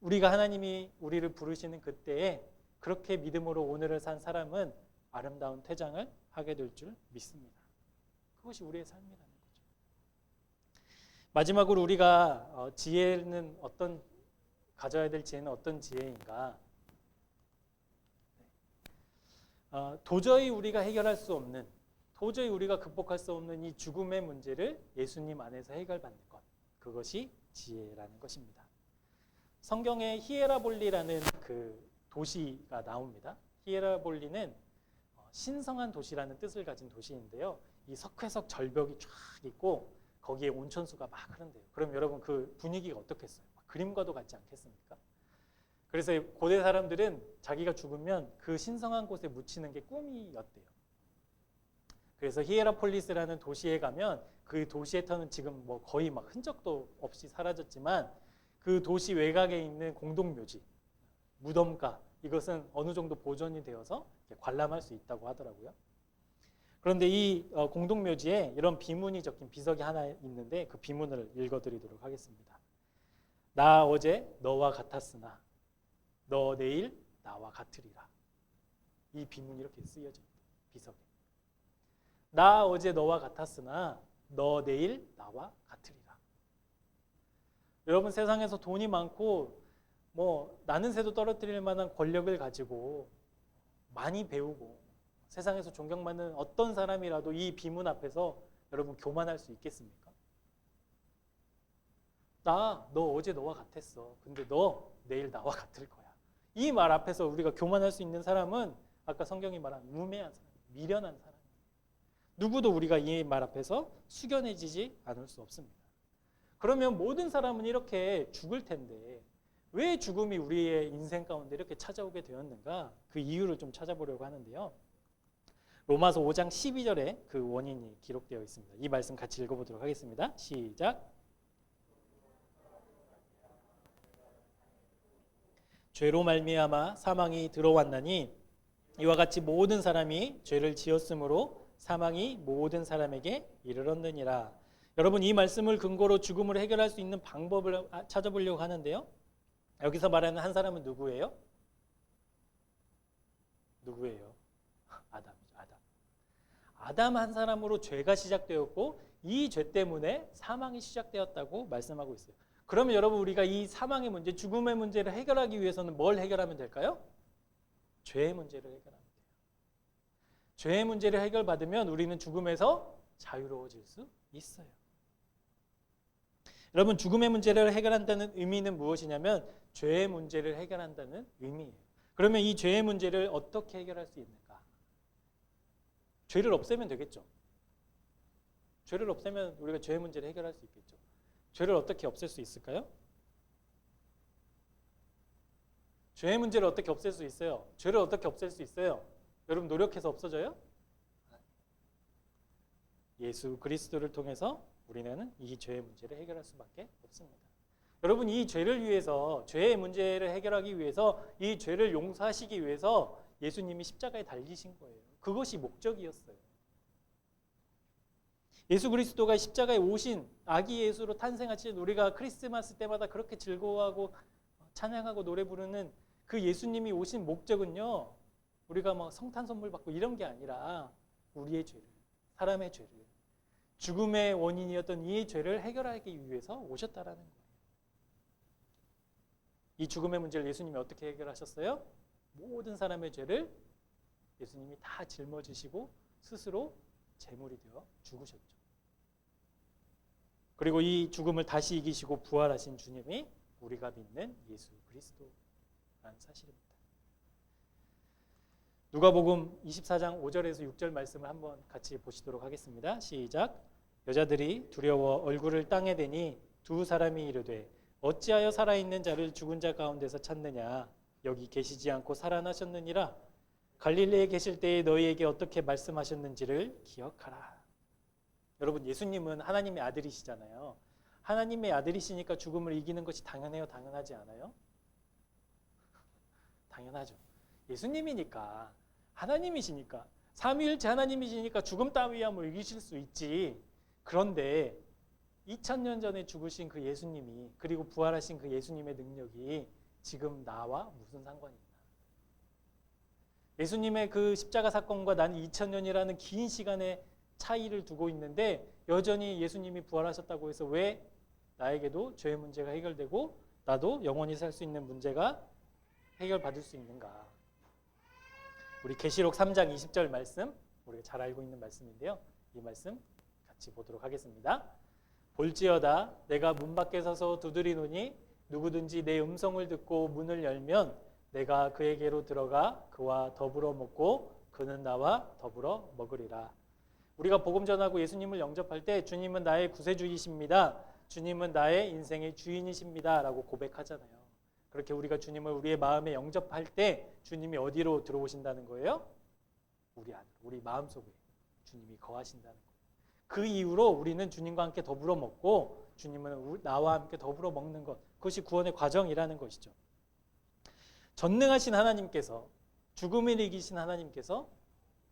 우리가 하나님이 우리를 부르시는 그때에 그렇게 믿음으로 오늘을 산 사람은 아름다운 퇴장을 하게 될 줄 믿습니다. 그것이 우리의 삶이라는 거죠. 마지막으로 우리가 지혜는 가져야 될 지혜는 어떤 지혜인가? 도저히 우리가 해결할 수 없는, 도저히 우리가 극복할 수 없는 이 죽음의 문제를 예수님 안에서 해결받는 것, 그것이 지혜라는 것입니다. 성경에 히에라볼리라는 그 도시가 나옵니다. 히에라볼리는 신성한 도시라는 뜻을 가진 도시인데요. 이 석회석 절벽이 쫙 있고 거기에 온천수가 막 흐른대요. 그럼 여러분 그 분위기가 어떻겠어요? 그림과도 같지 않겠습니까? 그래서 고대 사람들은 자기가 죽으면 그 신성한 곳에 묻히는 게 꿈이었대요. 그래서 히에라폴리스라는 도시에 가면 그 도시의 터는 지금 뭐 거의 막 흔적도 없이 사라졌지만 그 도시 외곽에 있는 공동묘지, 무덤가 이것은 어느 정도 보존이 되어서 관람할 수 있다고 하더라고요. 그런데 이 공동묘지에 이런 비문이 적힌 비석이 하나 있는데 그 비문을 읽어드리도록 하겠습니다. 나 어제 너와 같았으나 너 내일 나와 같으리라. 이 비문이 이렇게 쓰여져 있다. 비석에. 나 어제 너와 같았으나 너 내일 나와 같으리라. 여러분 세상에서 돈이 많고 뭐 나는 새도 떨어뜨릴 만한 권력을 가지고 많이 배우고 세상에서 존경받는 어떤 사람이라도 이 비문 앞에서 여러분 교만할 수 있겠습니까? 너 어제 너와 같았어. 근데 너 내일 나와 같을 거야. 이 말 앞에서 우리가 교만할 수 있는 사람은 아까 성경이 말한 우매한 사람, 미련한 사람. 누구도 우리가 이 말 앞에서 숙연해지지 않을 수 없습니다. 그러면 모든 사람은 이렇게 죽을 텐데 왜 죽음이 우리의 인생 가운데 이렇게 찾아오게 되었는가? 그 이유를 좀 찾아보려고 하는데요. 로마서 5장 12절에 그 원인이 기록되어 있습니다. 이 말씀 같이 읽어보도록 하겠습니다. 시작. 죄로 말미암아 사망이 들어왔나니 이와 같이 모든 사람이 죄를 지었으므로 사망이 모든 사람에게 이르렀느니라. 여러분, 이 말씀을 근거로 죽음을 해결할 수 있는 방법을 찾아보려고 하는데요. 여기서 말하는 한 사람은 누구예요? 누구예요? 아담이죠. 아담. 아담 한 사람으로 죄가 시작되었고 이 죄 때문에 사망이 시작되었다고 말씀하고 있어요. 그러면 여러분, 우리가 이 사망의 문제, 죽음의 문제를 해결하기 위해서는 뭘 해결하면 될까요? 죄의 문제를 해결하면 돼요. 죄의 문제를 해결받으면 우리는 죽음에서 자유로워질 수 있어요. 여러분, 죽음의 문제를 해결한다는 의미는 무엇이냐면 죄의 문제를 해결한다는 의미예요. 그러면 이 죄의 문제를 어떻게 해결할 수 있는가? 죄를 없애면 되겠죠. 죄를 없애면 우리가 죄의 문제를 해결할 수 있겠죠. 죄를 어떻게 없앨 수 있을까요? 죄의 문제를 어떻게 없앨 수 있어요? 죄를 어떻게 없앨 수 있어요? 여러분, 노력해서 없어져요? 예수 그리스도를 통해서 우리는 이 죄의 문제를 해결할 수밖에 없습니다. 여러분, 이 죄를 위해서, 죄의 문제를 해결하기 위해서, 이 죄를 용서하시기 위해서 예수님이 십자가에 달리신 거예요. 그것이 목적이었어요. 예수 그리스도가 십자가에 오신 아기 예수로 탄생하신, 우리가 크리스마스 때마다 그렇게 즐거워하고 찬양하고 노래 부르는 그 예수님이 오신 목적은요, 우리가 막 성탄 선물 받고 이런 게 아니라 우리의 죄를, 사람의 죄를, 죽음의 원인이었던 이 죄를 해결하기 위해서 오셨다라는 거예요. 이 죽음의 문제를 예수님이 어떻게 해결하셨어요? 모든 사람의 죄를 예수님이 다 짊어지시고 스스로 제물이 되어 죽으셨죠. 그리고 이 죽음을 다시 이기시고 부활하신 주님이 우리가 믿는 예수 그리스도라는 사실입니다. 누가복음 24장 5절에서 6절 말씀을 한번 같이 보시도록 하겠습니다. 시작. 여자들이 두려워 얼굴을 땅에 대니 두 사람이 이르되 어찌하여 살아있는 자를 죽은 자 가운데서 찾느냐? 여기 계시지 않고 살아나셨느니라. 갈릴리에 계실 때에 너희에게 어떻게 말씀하셨는지를 기억하라. 여러분, 예수님은 하나님의 아들이시잖아요. 하나님의 아들이시니까 죽음을 이기는 것이 당연해요? 당연하지 않아요? 당연하죠. 예수님이니까, 하나님이시니까, 삼위일체 하나님이시니까 죽음 따위야 뭐 이기실 수 있지. 그런데 2000년 전에 죽으신 그 예수님이, 그리고 부활하신 그 예수님의 능력이 지금 나와 무슨 상관이 있나? 예수님의 그 십자가 사건과 난 2000년이라는 긴 시간의 차이를 두고 있는데 여전히 예수님이 부활하셨다고 해서 왜 나에게도 죄의 문제가 해결되고 나도 영원히 살 수 있는 문제가 해결받을 수 있는가? 우리 계시록 3장 20절 말씀, 우리가 잘 알고 있는 말씀인데요. 이 말씀 같이 보도록 하겠습니다. 볼지어다 내가 문 밖에 서서 두드리노니 누구든지 내 음성을 듣고 문을 열면 내가 그에게로 들어가 그와 더불어 먹고 그는 나와 더불어 먹으리라. 우리가 복음 전하고 예수님을 영접할 때 주님은 나의 구세주이십니다. 주님은 나의 인생의 주인이십니다. 라고 고백하잖아요. 그렇게 우리가 주님을 우리의 마음에 영접할 때 주님이 어디로 들어오신다는 거예요? 우리 안으로, 우리 마음속에 주님이 거하신다는 거예요. 그 이후로 우리는 주님과 함께 더불어 먹고 주님은 나와 함께 더불어 먹는 것, 그것이 구원의 과정이라는 것이죠. 전능하신 하나님께서, 죽음을 이기신 하나님께서,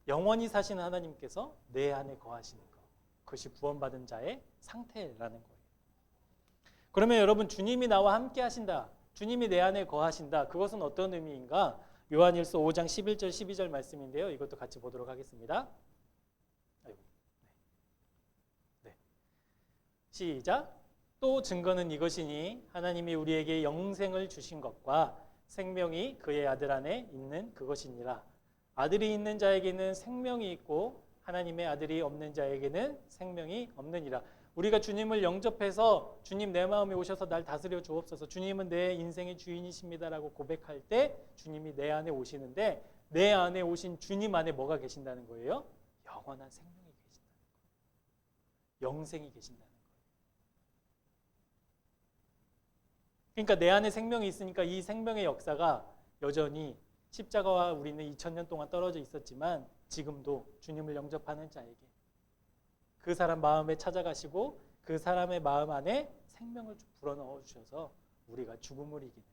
영원히 사시는 하나님께서 내 안에 거하시는 것, 그것이 구원받은 자의 상태라는 거예요. 그러면 여러분, 주님이 나와 함께 하신다, 주님이 내 안에 거하신다, 그것은 어떤 의미인가? 요한일서 5장 11절 12절 말씀인데요. 이것도 같이 보도록 하겠습니다. 시작. 또 증거는 이것이니 하나님이 우리에게 영생을 주신 것과 생명이 그의 아들 안에 있는 그것이니라. 아들이 있는 자에게는 생명이 있고 하나님의 아들이 없는 자에게는 생명이 없느니라. 우리가 주님을 영접해서 주님 내 마음에 오셔서 날 다스려 주옵소서, 주님은 내 인생의 주인이십니다라고 고백할 때 주님이 내 안에 오시는데, 내 안에 오신 주님 안에 뭐가 계신다는 거예요? 영원한 생명이 계신다는 거예요. 영생이 계신다는 거예요. 그러니까 내 안에 생명이 있으니까 이 생명의 역사가 여전히 십자가와 우리는 2000년 동안 떨어져 있었지만 지금도 주님을 영접하는 자에게 그 사람 마음에 찾아가시고 그 사람의 마음 안에 생명을 불어넣어 주셔서 우리가 죽음을 이기는,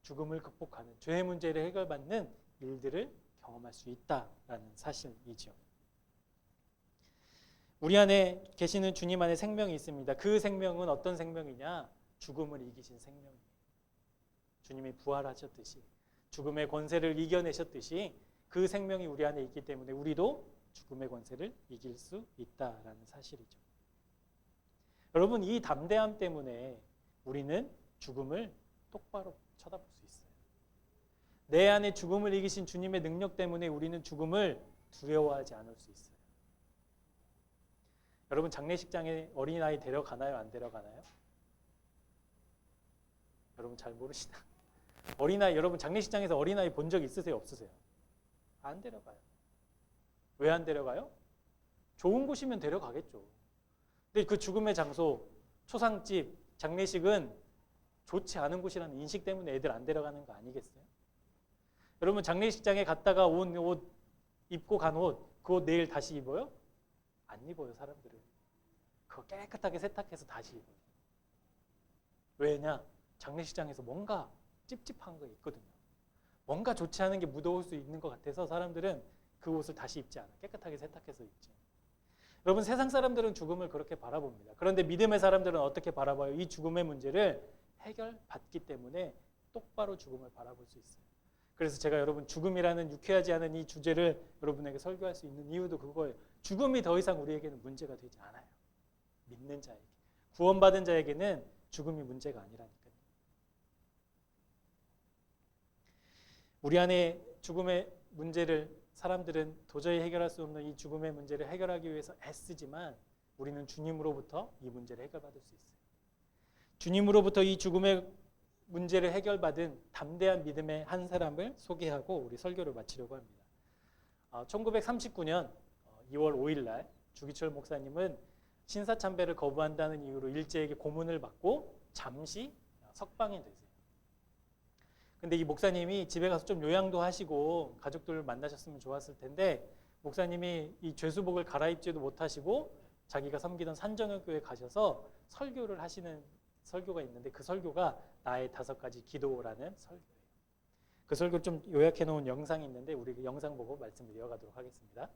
죽음을 극복하는, 죄의 문제를 해결받는 일들을 경험할 수 있다라는 사실이죠. 우리 안에 계시는 주님 안에 생명이 있습니다. 그 생명은 어떤 생명이냐? 죽음을 이기신 생명이에요. 주님이 부활하셨듯이, 죽음의 권세를 이겨내셨듯이 그 생명이 우리 안에 있기 때문에 우리도 죽음의 권세를 이길 수 있다라는 사실이죠. 여러분, 이 담대함 때문에 우리는 죽음을 똑바로 쳐다볼 수 있어요. 내 안에 죽음을 이기신 주님의 능력 때문에 우리는 죽음을 두려워하지 않을 수 있어요. 여러분, 장례식장에 어린아이 데려가나요? 안 데려가나요? 여러분 잘 모르시나? 어린아이, 여러분 장례식장에서 어린아이 본 적 있으세요? 없으세요? 안 데려가요. 왜 안 데려가요? 좋은 곳이면 데려가겠죠. 근데 그 죽음의 장소, 초상집, 장례식은 좋지 않은 곳이라는 인식 때문에 애들 안 데려가는 거 아니겠어요? 여러분 장례식장에 갔다가 온 옷, 입고 간 옷, 그 옷 내일 다시 입어요? 안 입어요, 사람들은. 그거 깨끗하게 세탁해서 다시 입어요. 왜냐? 장례식장에서 뭔가 찝찝한 거 있거든요. 뭔가 좋지 않은 게 묻어올 수 있는 것 같아서 사람들은 그 옷을 다시 입지 않아요. 깨끗하게 세탁해서 입지. 여러분, 세상 사람들은 죽음을 그렇게 바라봅니다. 그런데 믿음의 사람들은 어떻게 바라봐요? 이 죽음의 문제를 해결받기 때문에 똑바로 죽음을 바라볼 수 있어요. 그래서 제가 여러분 죽음이라는 유쾌하지 않은 이 주제를 여러분에게 설교할 수 있는 이유도 그거예요. 죽음이 더 이상 우리에게는 문제가 되지 않아요. 믿는 자에게, 구원받은 자에게는 죽음이 문제가 아니라니까요. 우리 안에 죽음의 문제를 사람들은 도저히 해결할 수 없는 이 죽음의 문제를 해결하기 위해서 애쓰지만 우리는 주님으로부터 이 문제를 해결받을 수 있어요. 주님으로부터 이 죽음의 문제를 해결받은 담대한 믿음의 한 사람을 소개하고 우리 설교를 마치려고 합니다. 1939년 2월 5일 날 주기철 목사님은 신사참배를 거부한다는 이유로 일제에게 고문을 받고 잠시 석방이 되세요. 근데 이 목사님이 집에 가서 좀 요양도 하시고 가족들을 만나셨으면 좋았을 텐데 목사님이 이 죄수복을 갈아입지도 못하시고 자기가 섬기던 산정교회에 가셔서 설교를 하시는 설교가 있는데 그 설교가 나의 5가지 기도라는 설교예요. 그 설교를 좀 요약해 놓은 영상이 있는데 우리 그 영상 보고 말씀을 이어가도록 하겠습니다.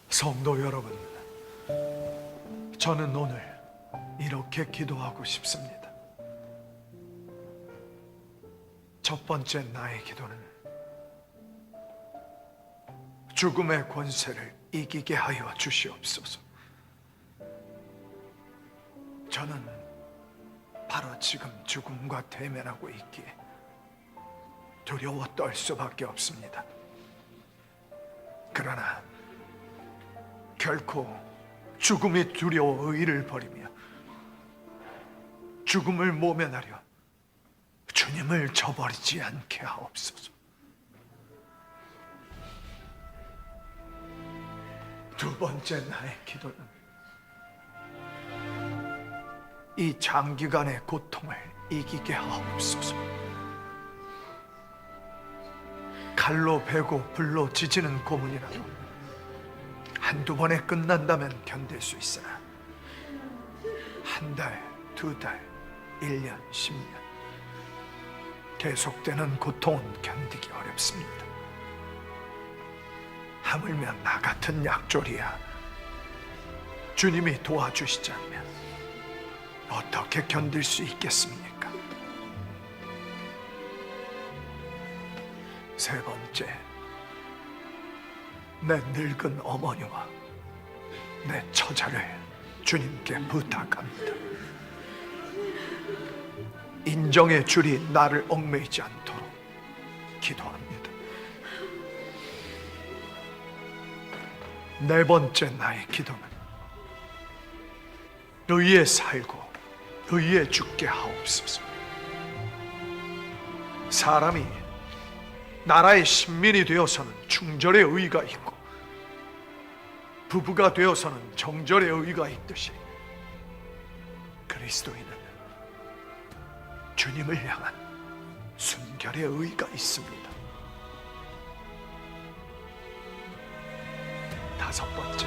성도 여러분, 저는 오늘 이렇게 기도하고 싶습니다. 첫 번째 나의 기도는 죽음의 권세를 이기게 하여 주시옵소서. 저는 바로 지금 죽음과 대면하고 있기에 두려워 떨 수밖에 없습니다. 그러나 결코 죽음이 두려워 의를 버리며 죽음을 모면하려 주님을 저버리지 않게 하옵소서. 두 번째 나의 기도는 이 장기간의 고통을 이기게 하옵소서. 칼로 베고 불로 지지는 고문이라도 한두 번에 끝난다면 견딜 수 있으나 한 달, 2달, 1년, 10년 계속되는 고통은 견디기 어렵습니다. 하물며 나 같은 약졸이야 주님이 도와주시지 않으면 어떻게 견딜 수 있겠습니까? 세 번째, 내 늙은 어머니와 내 처자를 주님께 부탁합니다. 인정의 줄이 나를 얽매이지 않도록 기도합니다. 네 번째 나의 기도는 의에 살고 의에 죽게 하옵소서. 사람이 나라의 신민이 되어서는 충절의 의의가 있고 부부가 되어서는 정절의 의의가 있듯이 그리스도인은 주님을 향한 순결의 의의가 있습니다. 다섯 번째,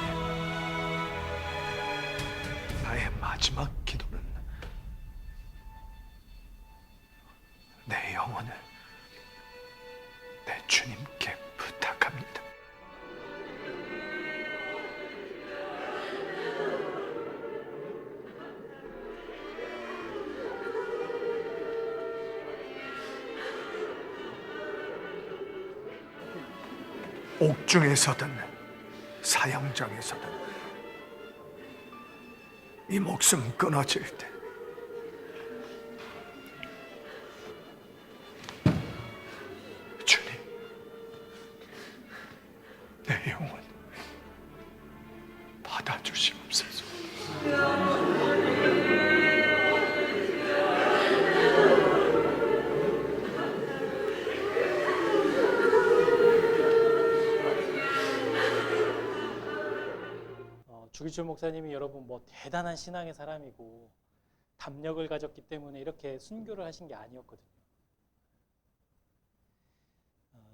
나의 마지막 기도는 내 영혼을 내 주님께 부탁합니다. 옥중에서든 사형장에서든 이 목숨 끊어질 때 주님, 내 영혼 받아주시옵소서. 주기철 목사님이 여러분 뭐 대단한 신앙의 사람이고 담력을 가졌기 때문에 이렇게 순교를 하신 게 아니었거든요.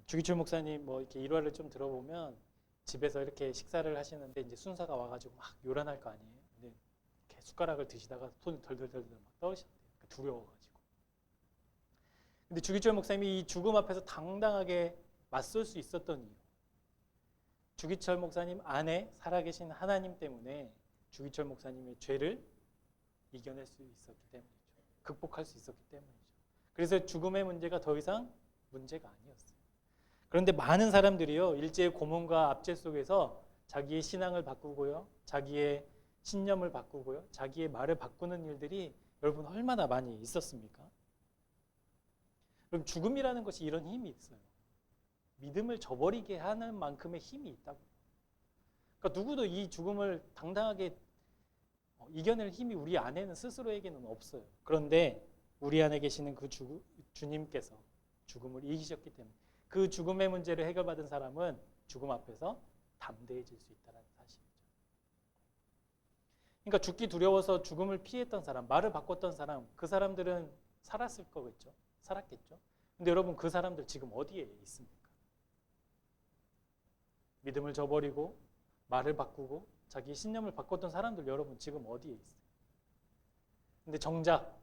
주기철 목사님 뭐 이렇게 일화를 좀 들어보면 집에서 이렇게 식사를 하시는데 이제 순사가 와가지고 막 요란할 거 아니에요. 근데 이렇게 숟가락을 드시다가 손이 덜덜덜덜 막 떨으셨대요. 두려워가지고. 근데 주기철 목사님이 이 죽음 앞에서 당당하게 맞설 수 있었던 이유. 주기철 목사님 안에 살아계신 하나님 때문에 주기철 목사님의 죄를 이겨낼 수 있었기 때문이죠. 극복할 수 있었기 때문이죠. 그래서 죽음의 문제가 더 이상 문제가 아니었어요. 그런데 많은 사람들이요, 일제의 고문과 압제 속에서 자기의 신앙을 바꾸고요, 자기의 신념을 바꾸고요, 자기의 말을 바꾸는 일들이 여러분 얼마나 많이 있었습니까? 그럼 죽음이라는 것이 이런 힘이 있어요. 믿음을 저버리게 하는 만큼의 힘이 있다고. 그러니까 누구도 이 죽음을 당당하게 이겨낼 힘이 우리 안에는 스스로에게는 없어요. 그런데 우리 안에 계시는 그 주님께서 죽음을 이기셨기 때문에 그 죽음의 문제를 해결받은 사람은 죽음 앞에서 담대해질 수 있다는 사실이죠. 그러니까 죽기 두려워서 죽음을 피했던 사람, 말을 바꿨던 사람, 그 사람들은 살았을 거겠죠. 살았겠죠. 근데 여러분 그 사람들 지금 어디에 있습니까? 믿음을 저버리고 말을 바꾸고 자기 신념을 바꿨던 사람들 여러분 지금 어디에 있어요? 근데 정작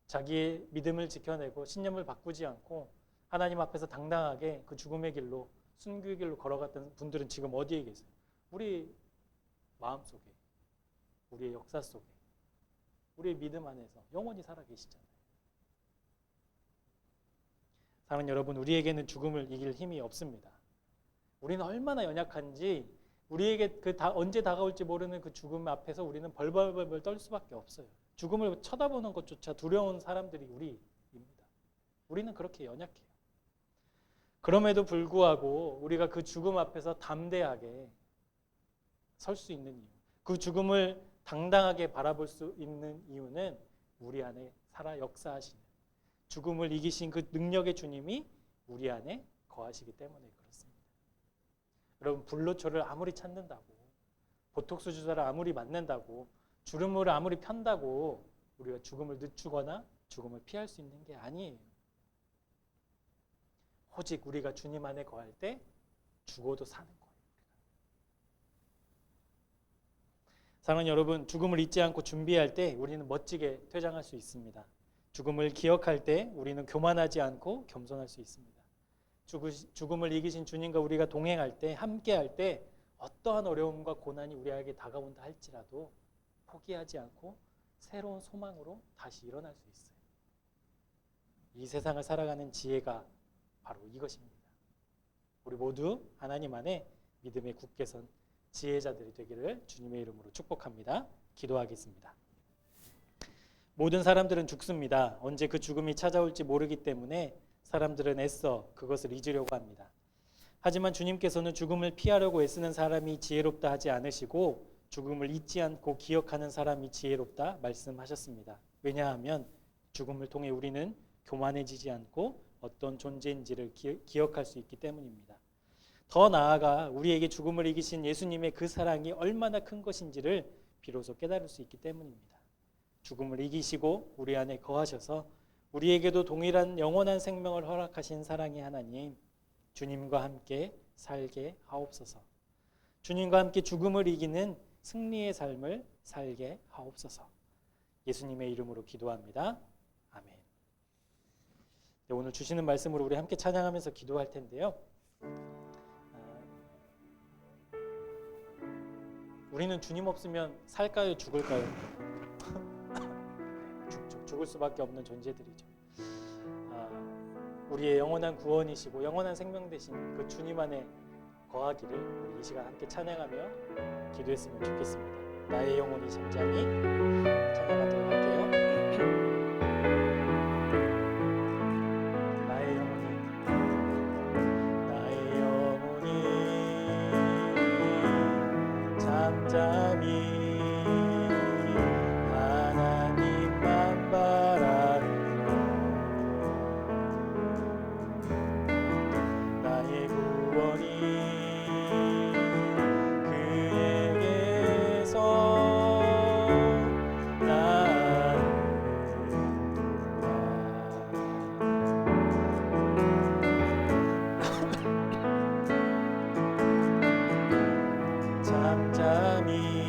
자기의 믿음을 지켜내고 신념을 바꾸지 않고 하나님 앞에서 당당하게 그 죽음의 길로 순교의 길로 걸어갔던 분들은 지금 어디에 계세요? 우리 마음속에, 우리의 역사 속에, 우리의 믿음 안에서 영원히 살아계시잖아요. 사랑하는 여러분, 우리에게는 죽음을 이길 힘이 없습니다. 우리는 얼마나 연약한지 우리에게 언제 다가올지 모르는 그 죽음 앞에서 우리는 벌벌벌 떨 수밖에 없어요. 죽음을 쳐다보는 것조차 두려운 사람들이 우리입니다. 우리는 그렇게 연약해요. 그럼에도 불구하고 우리가 그 죽음 앞에서 담대하게 설 수 있는 이유, 그 죽음을 당당하게 바라볼 수 있는 이유는 우리 안에 살아 역사하시는 죽음을 이기신 그 능력의 주님이 우리 안에 거하시기 때문에 그렇습니다. 여러분 불로초를 아무리 찾는다고, 보톡스 주사를 아무리 맞는다고, 주름을 아무리 편다고 우리가 죽음을 늦추거나 죽음을 피할 수 있는 게 아니에요. 오직 우리가 주님 안에 거할 때 죽어도 사는 거예요. 사랑하는 여러분, 죽음을 잊지 않고 준비할 때 우리는 멋지게 퇴장할 수 있습니다. 죽음을 기억할 때 우리는 교만하지 않고 겸손할 수 있습니다. 죽음을 이기신 주님과 우리가 동행할 때, 함께할 때 어떠한 어려움과 고난이 우리에게 다가온다 할지라도 포기하지 않고 새로운 소망으로 다시 일어날 수 있어요. 이 세상을 살아가는 지혜가 바로 이것입니다. 우리 모두 하나님 안에 믿음에 굳게 선 지혜자들이 되기를 주님의 이름으로 축복합니다. 기도하겠습니다. 모든 사람들은 죽습니다. 언제 그 죽음이 찾아올지 모르기 때문에 사람들은 애써 그것을 잊으려고 합니다. 하지만 주님께서는 죽음을 피하려고 애쓰는 사람이 지혜롭다 하지 않으시고 죽음을 잊지 않고 기억하는 사람이 지혜롭다 말씀하셨습니다. 왜냐하면 죽음을 통해 우리는 교만해지지 않고 어떤 존재인지를 기억할 수 있기 때문입니다. 더 나아가 우리에게 죽음을 이기신 예수님의 그 사랑이 얼마나 큰 것인지를 비로소 깨달을 수 있기 때문입니다. 죽음을 이기시고 우리 안에 거하셔서 우리에게도 동일한 영원한 생명을 허락하신 사랑의 하나님, 주님과 함께 살게 하옵소서. 주님과 함께 죽음을 이기는 승리의 삶을 살게 하옵소서. 예수님의 이름으로 기도합니다. 아멘. 네, 오늘 주시는 말씀으로 우리 함께 찬양하면서 기도할 텐데요. 우리는 주님 없으면 살까요, 죽을까요? 죽을 수밖에 없는 존재들이죠. 우리의 영원한 구원이시고 영원한 생명 되신 그 주님 안에 거하기를 우리 이 시간 함께 찬양하며 기도했으면 좋겠습니다. 나의 영혼이 잠잠히 찬양하도록 할게요. 나의 영혼이 잠잠히 하나님만 바라며 나의 구원이 그에게서 나는구나. 잠잠히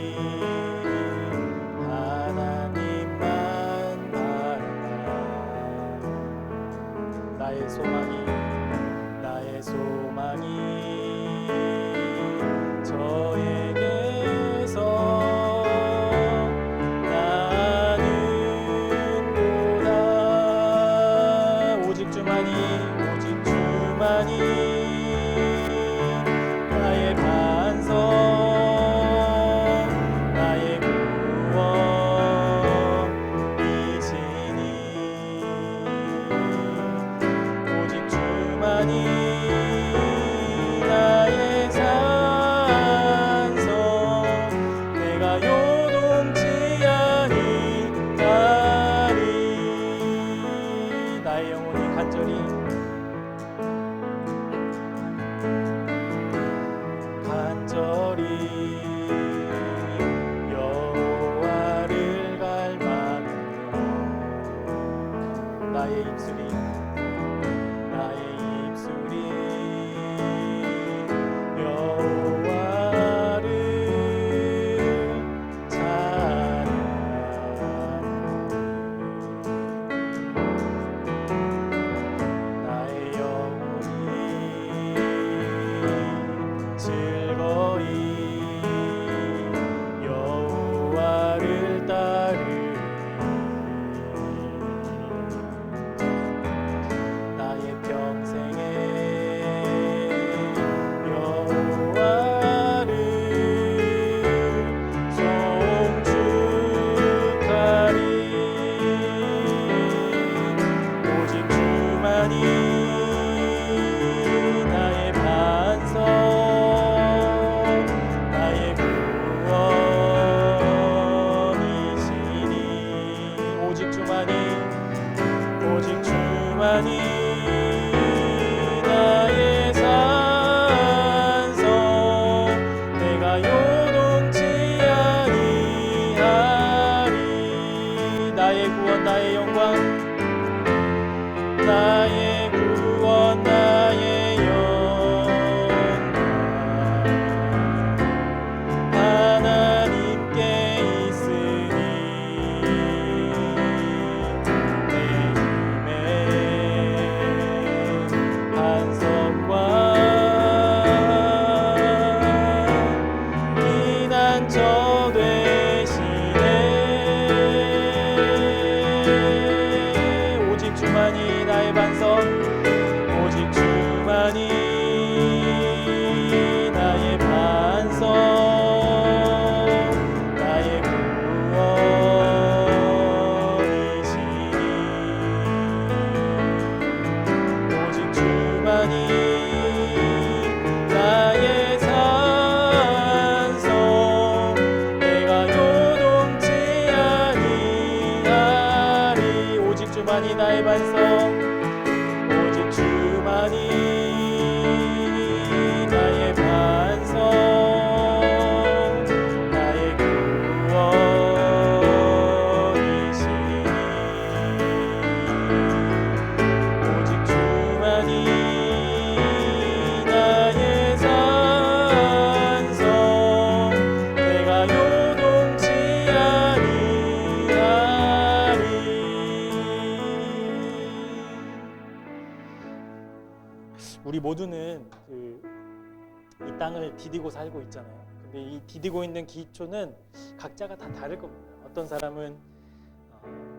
모두는 이 땅을 디디고 살고 있잖아요. 근데 이 디디고 있는 기초는 각자가 다 다를 겁니다. 어떤 사람은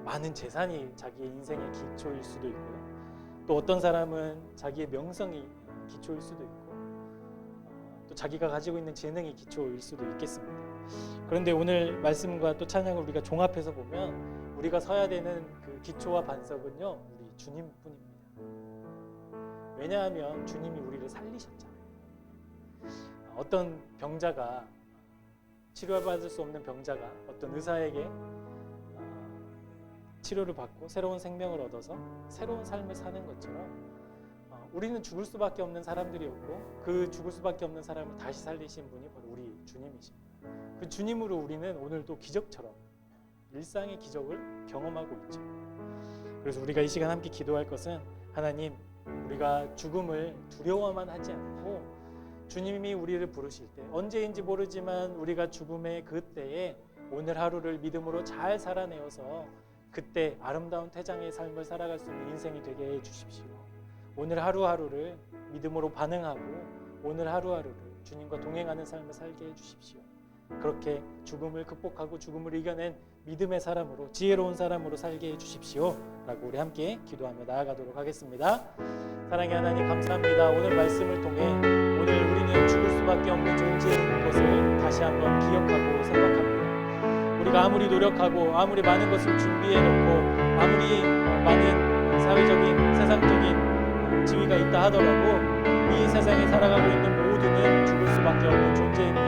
많은 재산이 자기의 인생의 기초일 수도 있고요. 또 어떤 사람은 자기의 명성이 기초일 수도 있고, 또 자기가 가지고 있는 재능이 기초일 수도 있겠습니다. 그런데 오늘 말씀과 또 찬양을 우리가 종합해서 보면 우리가 서야 되는 그 기초와 반석은요, 우리 주님뿐입니다. 왜냐하면 주님이 우리를 살리셨잖아요. 어떤 병자가, 치료받을 수 없는 병자가 어떤 의사에게 치료를 받고 새로운 생명을 얻어서 새로운 삶을 사는 것처럼 우리는 죽을 수밖에 없는 사람들이었고, 그 죽을 수밖에 없는 사람을 다시 살리신 분이 바로 우리 주님이십니다. 그 주님으로 우리는 오늘도 기적처럼 일상의 기적을 경험하고 있죠. 그래서 우리가 이 시간 함께 기도할 것은, 하나님, 우리가 죽음을 두려워만 하지 않고 주님이 우리를 부르실 때, 언제인지 모르지만 우리가 죽음의 그때에 오늘 하루를 믿음으로 잘 살아내어서 그때 아름다운 태장의 삶을 살아갈 수 있는 인생이 되게 해 주십시오. 오늘 하루하루를 믿음으로 반응하고 오늘 하루하루를 주님과 동행하는 삶을 살게 해 주십시오. 그렇게 죽음을 극복하고 죽음을 이겨낸 믿음의 사람으로, 지혜로운 사람으로 살게 해 주십시오 라고 우리 함께 기도하며 나아가도록 하겠습니다. 사랑의 하나님, 감사합니다. 오늘 말씀을 통해 오늘 우리는 죽을 수밖에 없는 존재인 것을 다시 한번 기억하고 생각합니다. 우리가 아무리 노력하고 아무리 많은 것을 준비해놓고 아무리 많은 사회적인, 세상적인 지위가 있다 하더라도 이 세상에 살아가고 있는 모두는 죽을 수밖에 없는 존재입니다.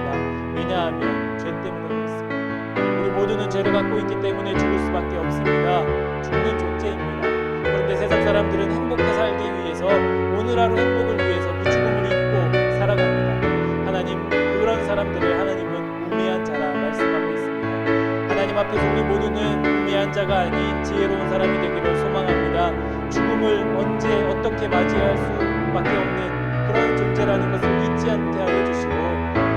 왜냐하면 죄 때문에 그렇습니다. 우리 모두는 죄를 갖고 있기 때문에 죽을 수밖에 없습니다. 죽는 존재입니다. 그런데 세상 사람들은 행복해 살기 위해서, 오늘 하루 행복을 위해서 그 죽음을 잊고 살아갑니다. 하나님, 그런 사람들을 하나님은 우매한 자라 말씀하고 있습니다. 하나님 앞에서 우리 모두는 우매한 자가 아닌 지혜로운 사람이 되기를 소망합니다. 죽음을 언제 어떻게 맞이할 수밖에 없는 그런 존재라는 것을 잊지 않게 하여 주시고,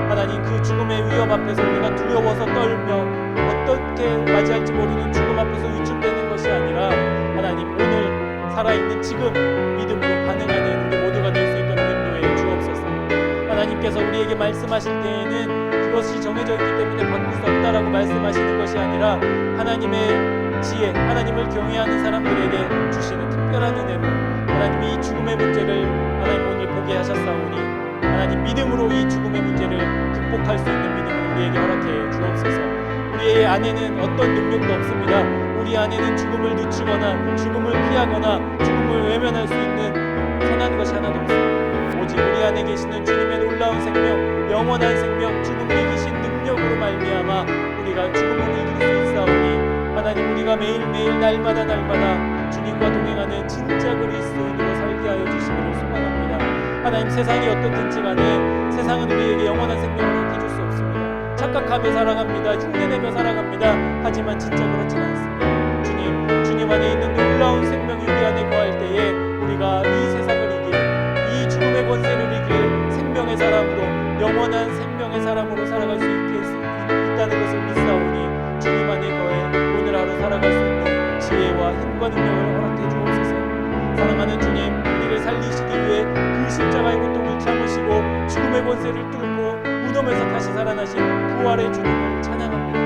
하나님, 그 죽음의 위협 앞에서 우리가 두려워서 떨며 어떻게 맞이할지 모르는 죽음 앞에서 위축되는 것이 아니라, 하나님, 오늘 살아있는 지금 믿음으로 반응하는 우리 모두가 될 수 있도록 인도해 주옵소서. 하나님께서 우리에게 말씀하실 때에는 그것이 정해져 있기 때문에 바꿀 수 없다라고 말씀하시는 것이 아니라, 하나님의 지혜, 하나님을 경외하는 사람들에게 주시는 특별한 은혜로 하나님이 이 죽음의 문제를 하나님 오늘 보게 하셨사오니, 하나님, 믿음으로 이 죽음의 문제를 극복할 수 있는 믿음을 우리에게 허락해 주옵소서. 우리의 안에는 어떤 능력도 없습니다. 우리 안에는 죽음을 늦추거나 죽음을 피하거나 죽음을 외면할 수 있는 선한 것이 하나도 없습니다. 오직 우리 안에 계시는 주님의 놀라운 생명, 영원한 생명, 죽음을 이기신 능력으로 말미암아 우리가 죽음을 이길 수 있사오니, 하나님, 우리가 매일매일 날마다 주님과 동행하는 진짜 그리스도인으로 살게 하여 주시기를 소망합니다. 하나님, 세상이 어떻든지 간에 세상은 우리에게 영원한 생명을 얻게 줄 수 없습니다. 착각하며 살아갑니다. 흉내내며 살아갑니다. 하지만 진짜 그렇진 않습니다. 주님 안에 있는 놀라운 생명이 우리 안에 거할 때에 우리가 이 세상을 이길, 이 죽음의 권세를 이길 생명의 사람으로, 영원한 생명의 사람으로 살아갈 수 있다는 것을 믿사오니, 주님 안에 거해 오늘 하루 살아갈 수 있는 지혜와 힘과 능력을 허락해 주옵소서. 사랑하는 주님, 우리를 살리시기 위해 그 십자가의 고통을 참으시고 죽음의 권세를 뚫고 무덤에서 다시 살아나신 부활의 주님을 찬양합니다.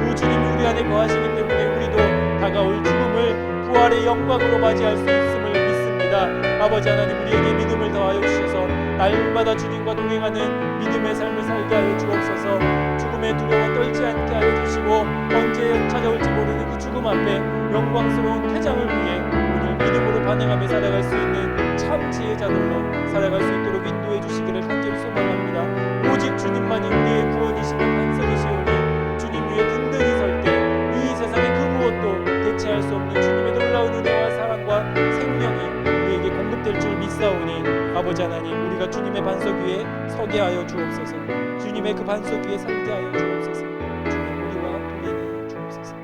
그 주님이 우리 안에 거하시기 때문에 우리도 다가올 죽음을 부활의 영광으로 맞이할 수 있음을 믿습니다. 아버지 하나님, 우리에게 믿음을 더하여 주셔서 날마다 주님과 동행하는 믿음의 삶을 살게 하여 주옵소서. 죽음의 두려워 떨지 않게 하여 주시고, 언제 찾아올지 모르는 그 죽음 앞에 영광스러운 퇴장을 위해 오늘 믿음으로 반응하며 살아갈 수 있는 참 지혜자들로 살아갈 수 있도록 인도해 주시기를 간절히 소망합니다. 오직 주님만이 우리의 구원이시고 반석이시오니, 주님 위에 든든히 설 때 이 세상의 그 무엇도 대체할 수 없는 주님의 놀라운 은혜와 사랑과 생명이 우리에게 공급될 줄 믿사오니, 아버지 하나님, 우리가 주님의 반석 위에 서게 하여 주옵소서. 주님의 그 반석 위에 살게 하여 주옵소서. 주님, 우리와 동행해 주옵소서.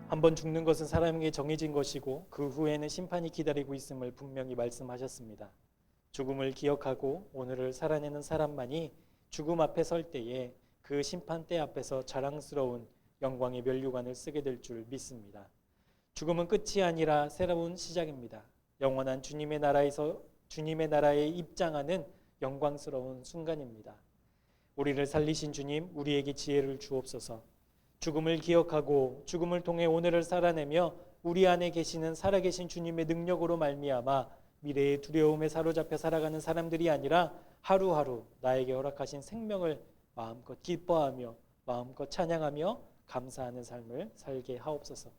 한번 죽는 것은 사람에게 정해진 것이고 그 후에는 심판이 기다리고 있음을 분명히 말씀하셨습니다. 죽음을 기억하고 오늘을 살아내는 사람만이 죽음 앞에 설 때에 그 심판대 앞에서 자랑스러운 영광의 면류관을 쓰게 될 줄 믿습니다. 죽음은 끝이 아니라 새로운 시작입니다. 영원한 주님의 나라에 입장하는 영광스러운 순간입니다. 우리를 살리신 주님, 우리에게 지혜를 주옵소서. 죽음을 기억하고 죽음을 통해 오늘을 살아내며 우리 안에 계시는 살아계신 주님의 능력으로 말미암아 미래의 두려움에 사로잡혀 살아가는 사람들이 아니라 하루하루 나에게 허락하신 생명을 마음껏 기뻐하며 마음껏 찬양하며 감사하는 삶을 살게 하옵소서.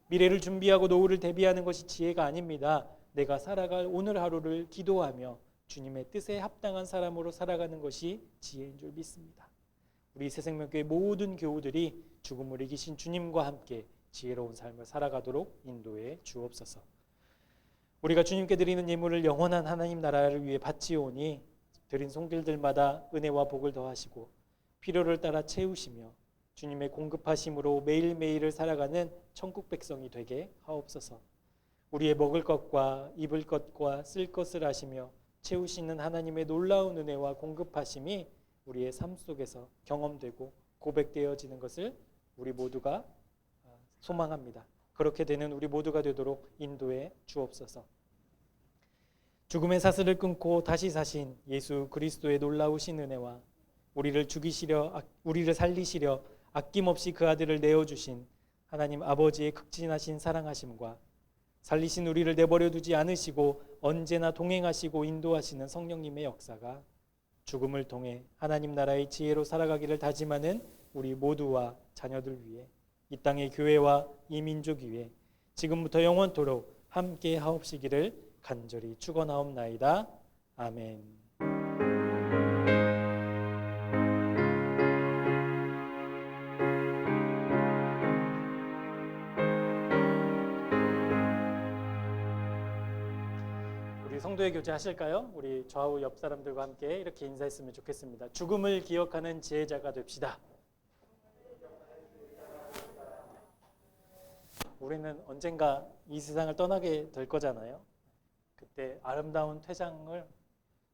미래를 준비하고 노후를 대비하는 것이 지혜가 아닙니다. 내가 살아갈 오늘 하루를 기도하며 주님의 뜻에 합당한 사람으로 살아가는 것이 지혜인 줄 믿습니다. 우리 새생명교회 모든 교우들이 죽음을 이기신 주님과 함께 지혜로운 삶을 살아가도록 인도해 주옵소서. 우리가 주님께 드리는 예물을 영원한 하나님 나라를 위해 바치오니 드린 손길들마다 은혜와 복을 더하시고 필요를 따라 채우시며 주님의 공급하심으로 매일매일을 살아가는 천국 백성이 되게 하옵소서. 우리의 먹을 것과 입을 것과 쓸 것을 하시며 채우시는 하나님의 놀라운 은혜와 공급하심이 우리의 삶 속에서 경험되고 고백되어지는 것을 우리 모두가 소망합니다. 그렇게 되는 우리 모두가 되도록 인도해 주옵소서. 죽음의 사슬을 끊고 다시 사신 예수 그리스도의 놀라우신 은혜와 우리를 살리시려 아낌없이 그 아들을 내어주신 하나님 아버지의 극진하신 사랑하심과 살리신 우리를 내버려 두지 않으시고 언제나 동행하시고 인도하시는 성령님의 역사가 죽음을 통해 하나님 나라의 지혜로 살아가기를 다짐하는 우리 모두와 자녀들 위해 이 땅의 교회와 이 민족 위에 지금부터 영원토록 함께 하옵시기를 간절히 축원하옵나이다. 아멘. 우리 성도의 교제 하실까요? 우리 좌우 옆 사람들과 함께 이렇게 인사했으면 좋겠습니다. 죽음을 기억하는 지혜자가 됩시다. 우리는 언젠가 이 세상을 떠나게 될 거잖아요. 그때 아름다운 퇴장을,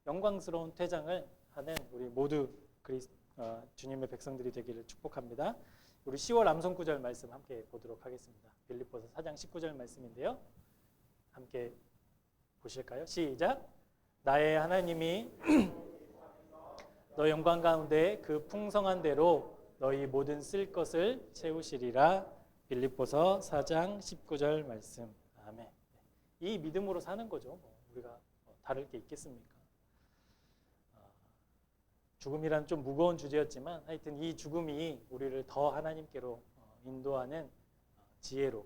영광스러운 퇴장을 하는 우리 모두 주님의 백성들이 되기를 축복합니다. 우리 10월 암송 구절 말씀 함께 보도록 하겠습니다. 빌립보서 4장 19절 말씀인데요. 함께 보실까요? 시작. 나의 하나님이 너 영광 가운데 그 풍성한 대로 너희 모든 쓸 것을 채우시리라. 빌립보서 4장 19절 말씀. 아멘. 이 믿음으로 사는 거죠. 우리가 다를 게 있겠습니까? 죽음이란 좀 무거운 주제였지만 하여튼 이 죽음이 우리를 더 하나님께로 인도하는 지혜로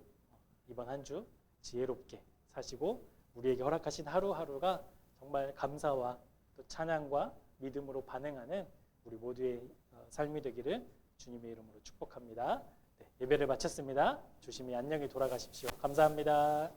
이번 한 주 지혜롭게 사시고 우리에게 허락하신 하루하루가 정말 감사와 또 찬양과 믿음으로 반응하는 우리 모두의 삶이 되기를 주님의 이름으로 축복합니다. 네, 예배를 마쳤습니다. 조심히 안녕히 돌아가십시오. 감사합니다.